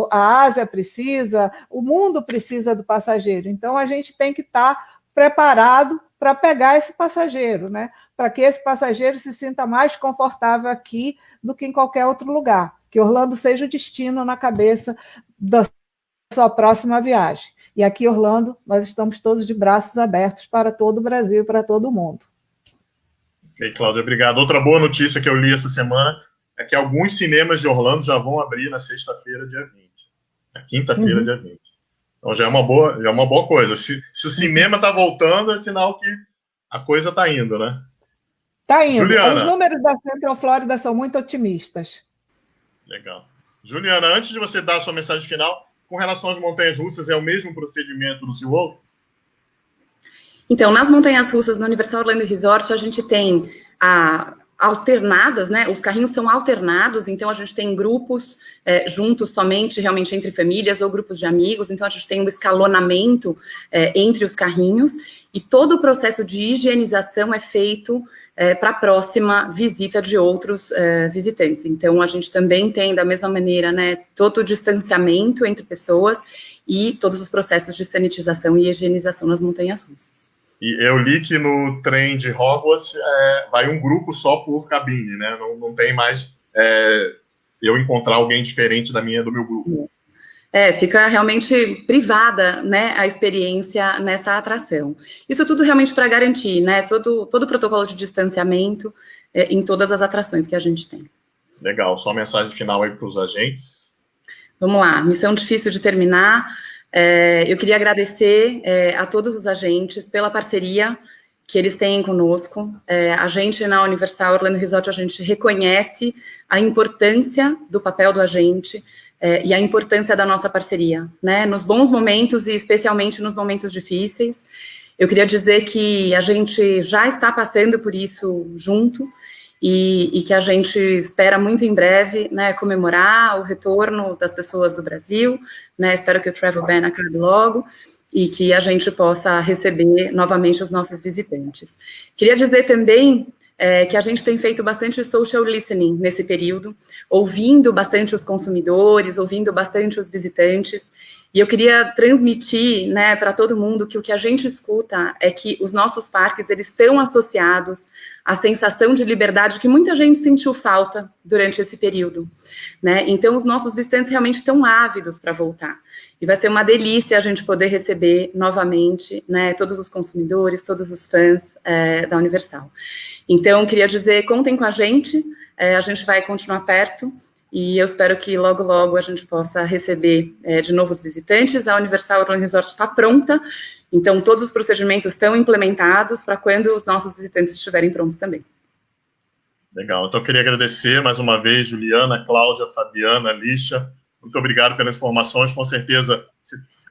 a Ásia precisa, o mundo precisa do passageiro. Então, a gente tem que estar preparado para pegar esse passageiro, né? Para que esse passageiro se sinta mais confortável aqui do que em qualquer outro lugar, que Orlando seja o destino na cabeça da sua próxima viagem. E aqui, Orlando, nós estamos todos de braços abertos para todo o Brasil e para todo o mundo. Ok, Cláudia, obrigado. Outra boa notícia que eu li essa semana é que alguns cinemas de Orlando já vão abrir na sexta-feira, dia 20. Na quinta-feira, dia 20. Então já é uma boa coisa. Se o cinema está voltando, é sinal que a coisa está indo, né? Está indo. Juliana. Os números da Central Florida são muito otimistas. Legal. Juliana, antes de você dar a sua mensagem final, com relação às montanhas russas, é o mesmo procedimento do SeaWorld? Então, nas montanhas russas, no Universal Orlando Resort, a gente tem alternadas, né? Os carrinhos são alternados, então a gente tem grupos juntos somente, realmente entre famílias ou grupos de amigos, então a gente tem um escalonamento entre os carrinhos e todo o processo de higienização é feito para a próxima visita de outros visitantes. Então a gente também tem, da mesma maneira, né, todo o distanciamento entre pessoas e todos os processos de sanitização e higienização nas montanhas russas. E eu li que no trem de Hogwarts vai um grupo só por cabine, né? Não tem mais eu encontrar alguém diferente do meu grupo. Fica realmente privada, né, a experiência nessa atração. Isso tudo realmente para garantir, né, todo o protocolo de distanciamento em todas as atrações que a gente tem. Legal. Só a mensagem final aí para os agentes. Vamos lá. Missão difícil de terminar. Eu queria agradecer a todos os agentes pela parceria que eles têm conosco. A gente, na Universal Orlando Resort, a gente reconhece a importância do papel do agente e a importância da nossa parceria, né? Nos bons momentos e especialmente nos momentos difíceis. Eu queria dizer que a gente já está passando por isso junto, e que a gente espera muito em breve, né, comemorar o retorno das pessoas do Brasil, né, espero que o Travel Ban acabe logo e que a gente possa receber novamente os nossos visitantes. Queria dizer também que a gente tem feito bastante social listening nesse período, ouvindo bastante os consumidores, ouvindo bastante os visitantes, e eu queria transmitir, né, para todo mundo que o que a gente escuta é que os nossos parques, eles estão associados à sensação de liberdade que muita gente sentiu falta durante esse período, né? Então, os nossos visitantes realmente estão ávidos para voltar. E vai ser uma delícia a gente poder receber novamente, né, todos os consumidores, todos os fãs da Universal. Então, queria dizer, contem com a gente vai continuar perto, e eu espero que logo, logo a gente possa receber de novo os visitantes. A Universal Orlando Resort está pronta, então todos os procedimentos estão implementados para quando os nossos visitantes estiverem prontos também. Legal, então eu queria agradecer mais uma vez, Juliana, Cláudia, Fabiana, Lícia, muito obrigado pelas informações, com certeza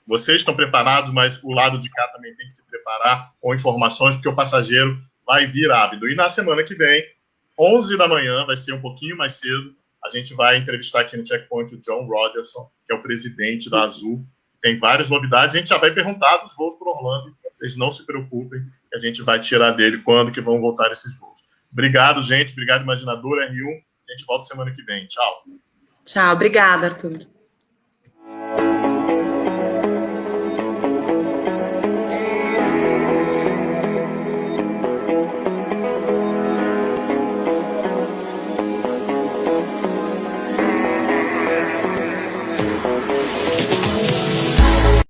vocês estão preparados, mas o lado de cá também tem que se preparar com informações, porque o passageiro vai vir ávido. E na semana que vem, 11 da manhã, vai ser um pouquinho mais cedo, a gente vai entrevistar aqui no Checkpoint o John Rogerson, que é o presidente da Azul. Tem várias novidades, a gente já vai perguntar dos voos para Orlando, vocês não se preocupem, que a gente vai tirar dele quando que vão voltar esses voos. Obrigado, gente, obrigado, Imaginadora R1, a gente volta semana que vem, tchau. Tchau, obrigada, Arthur.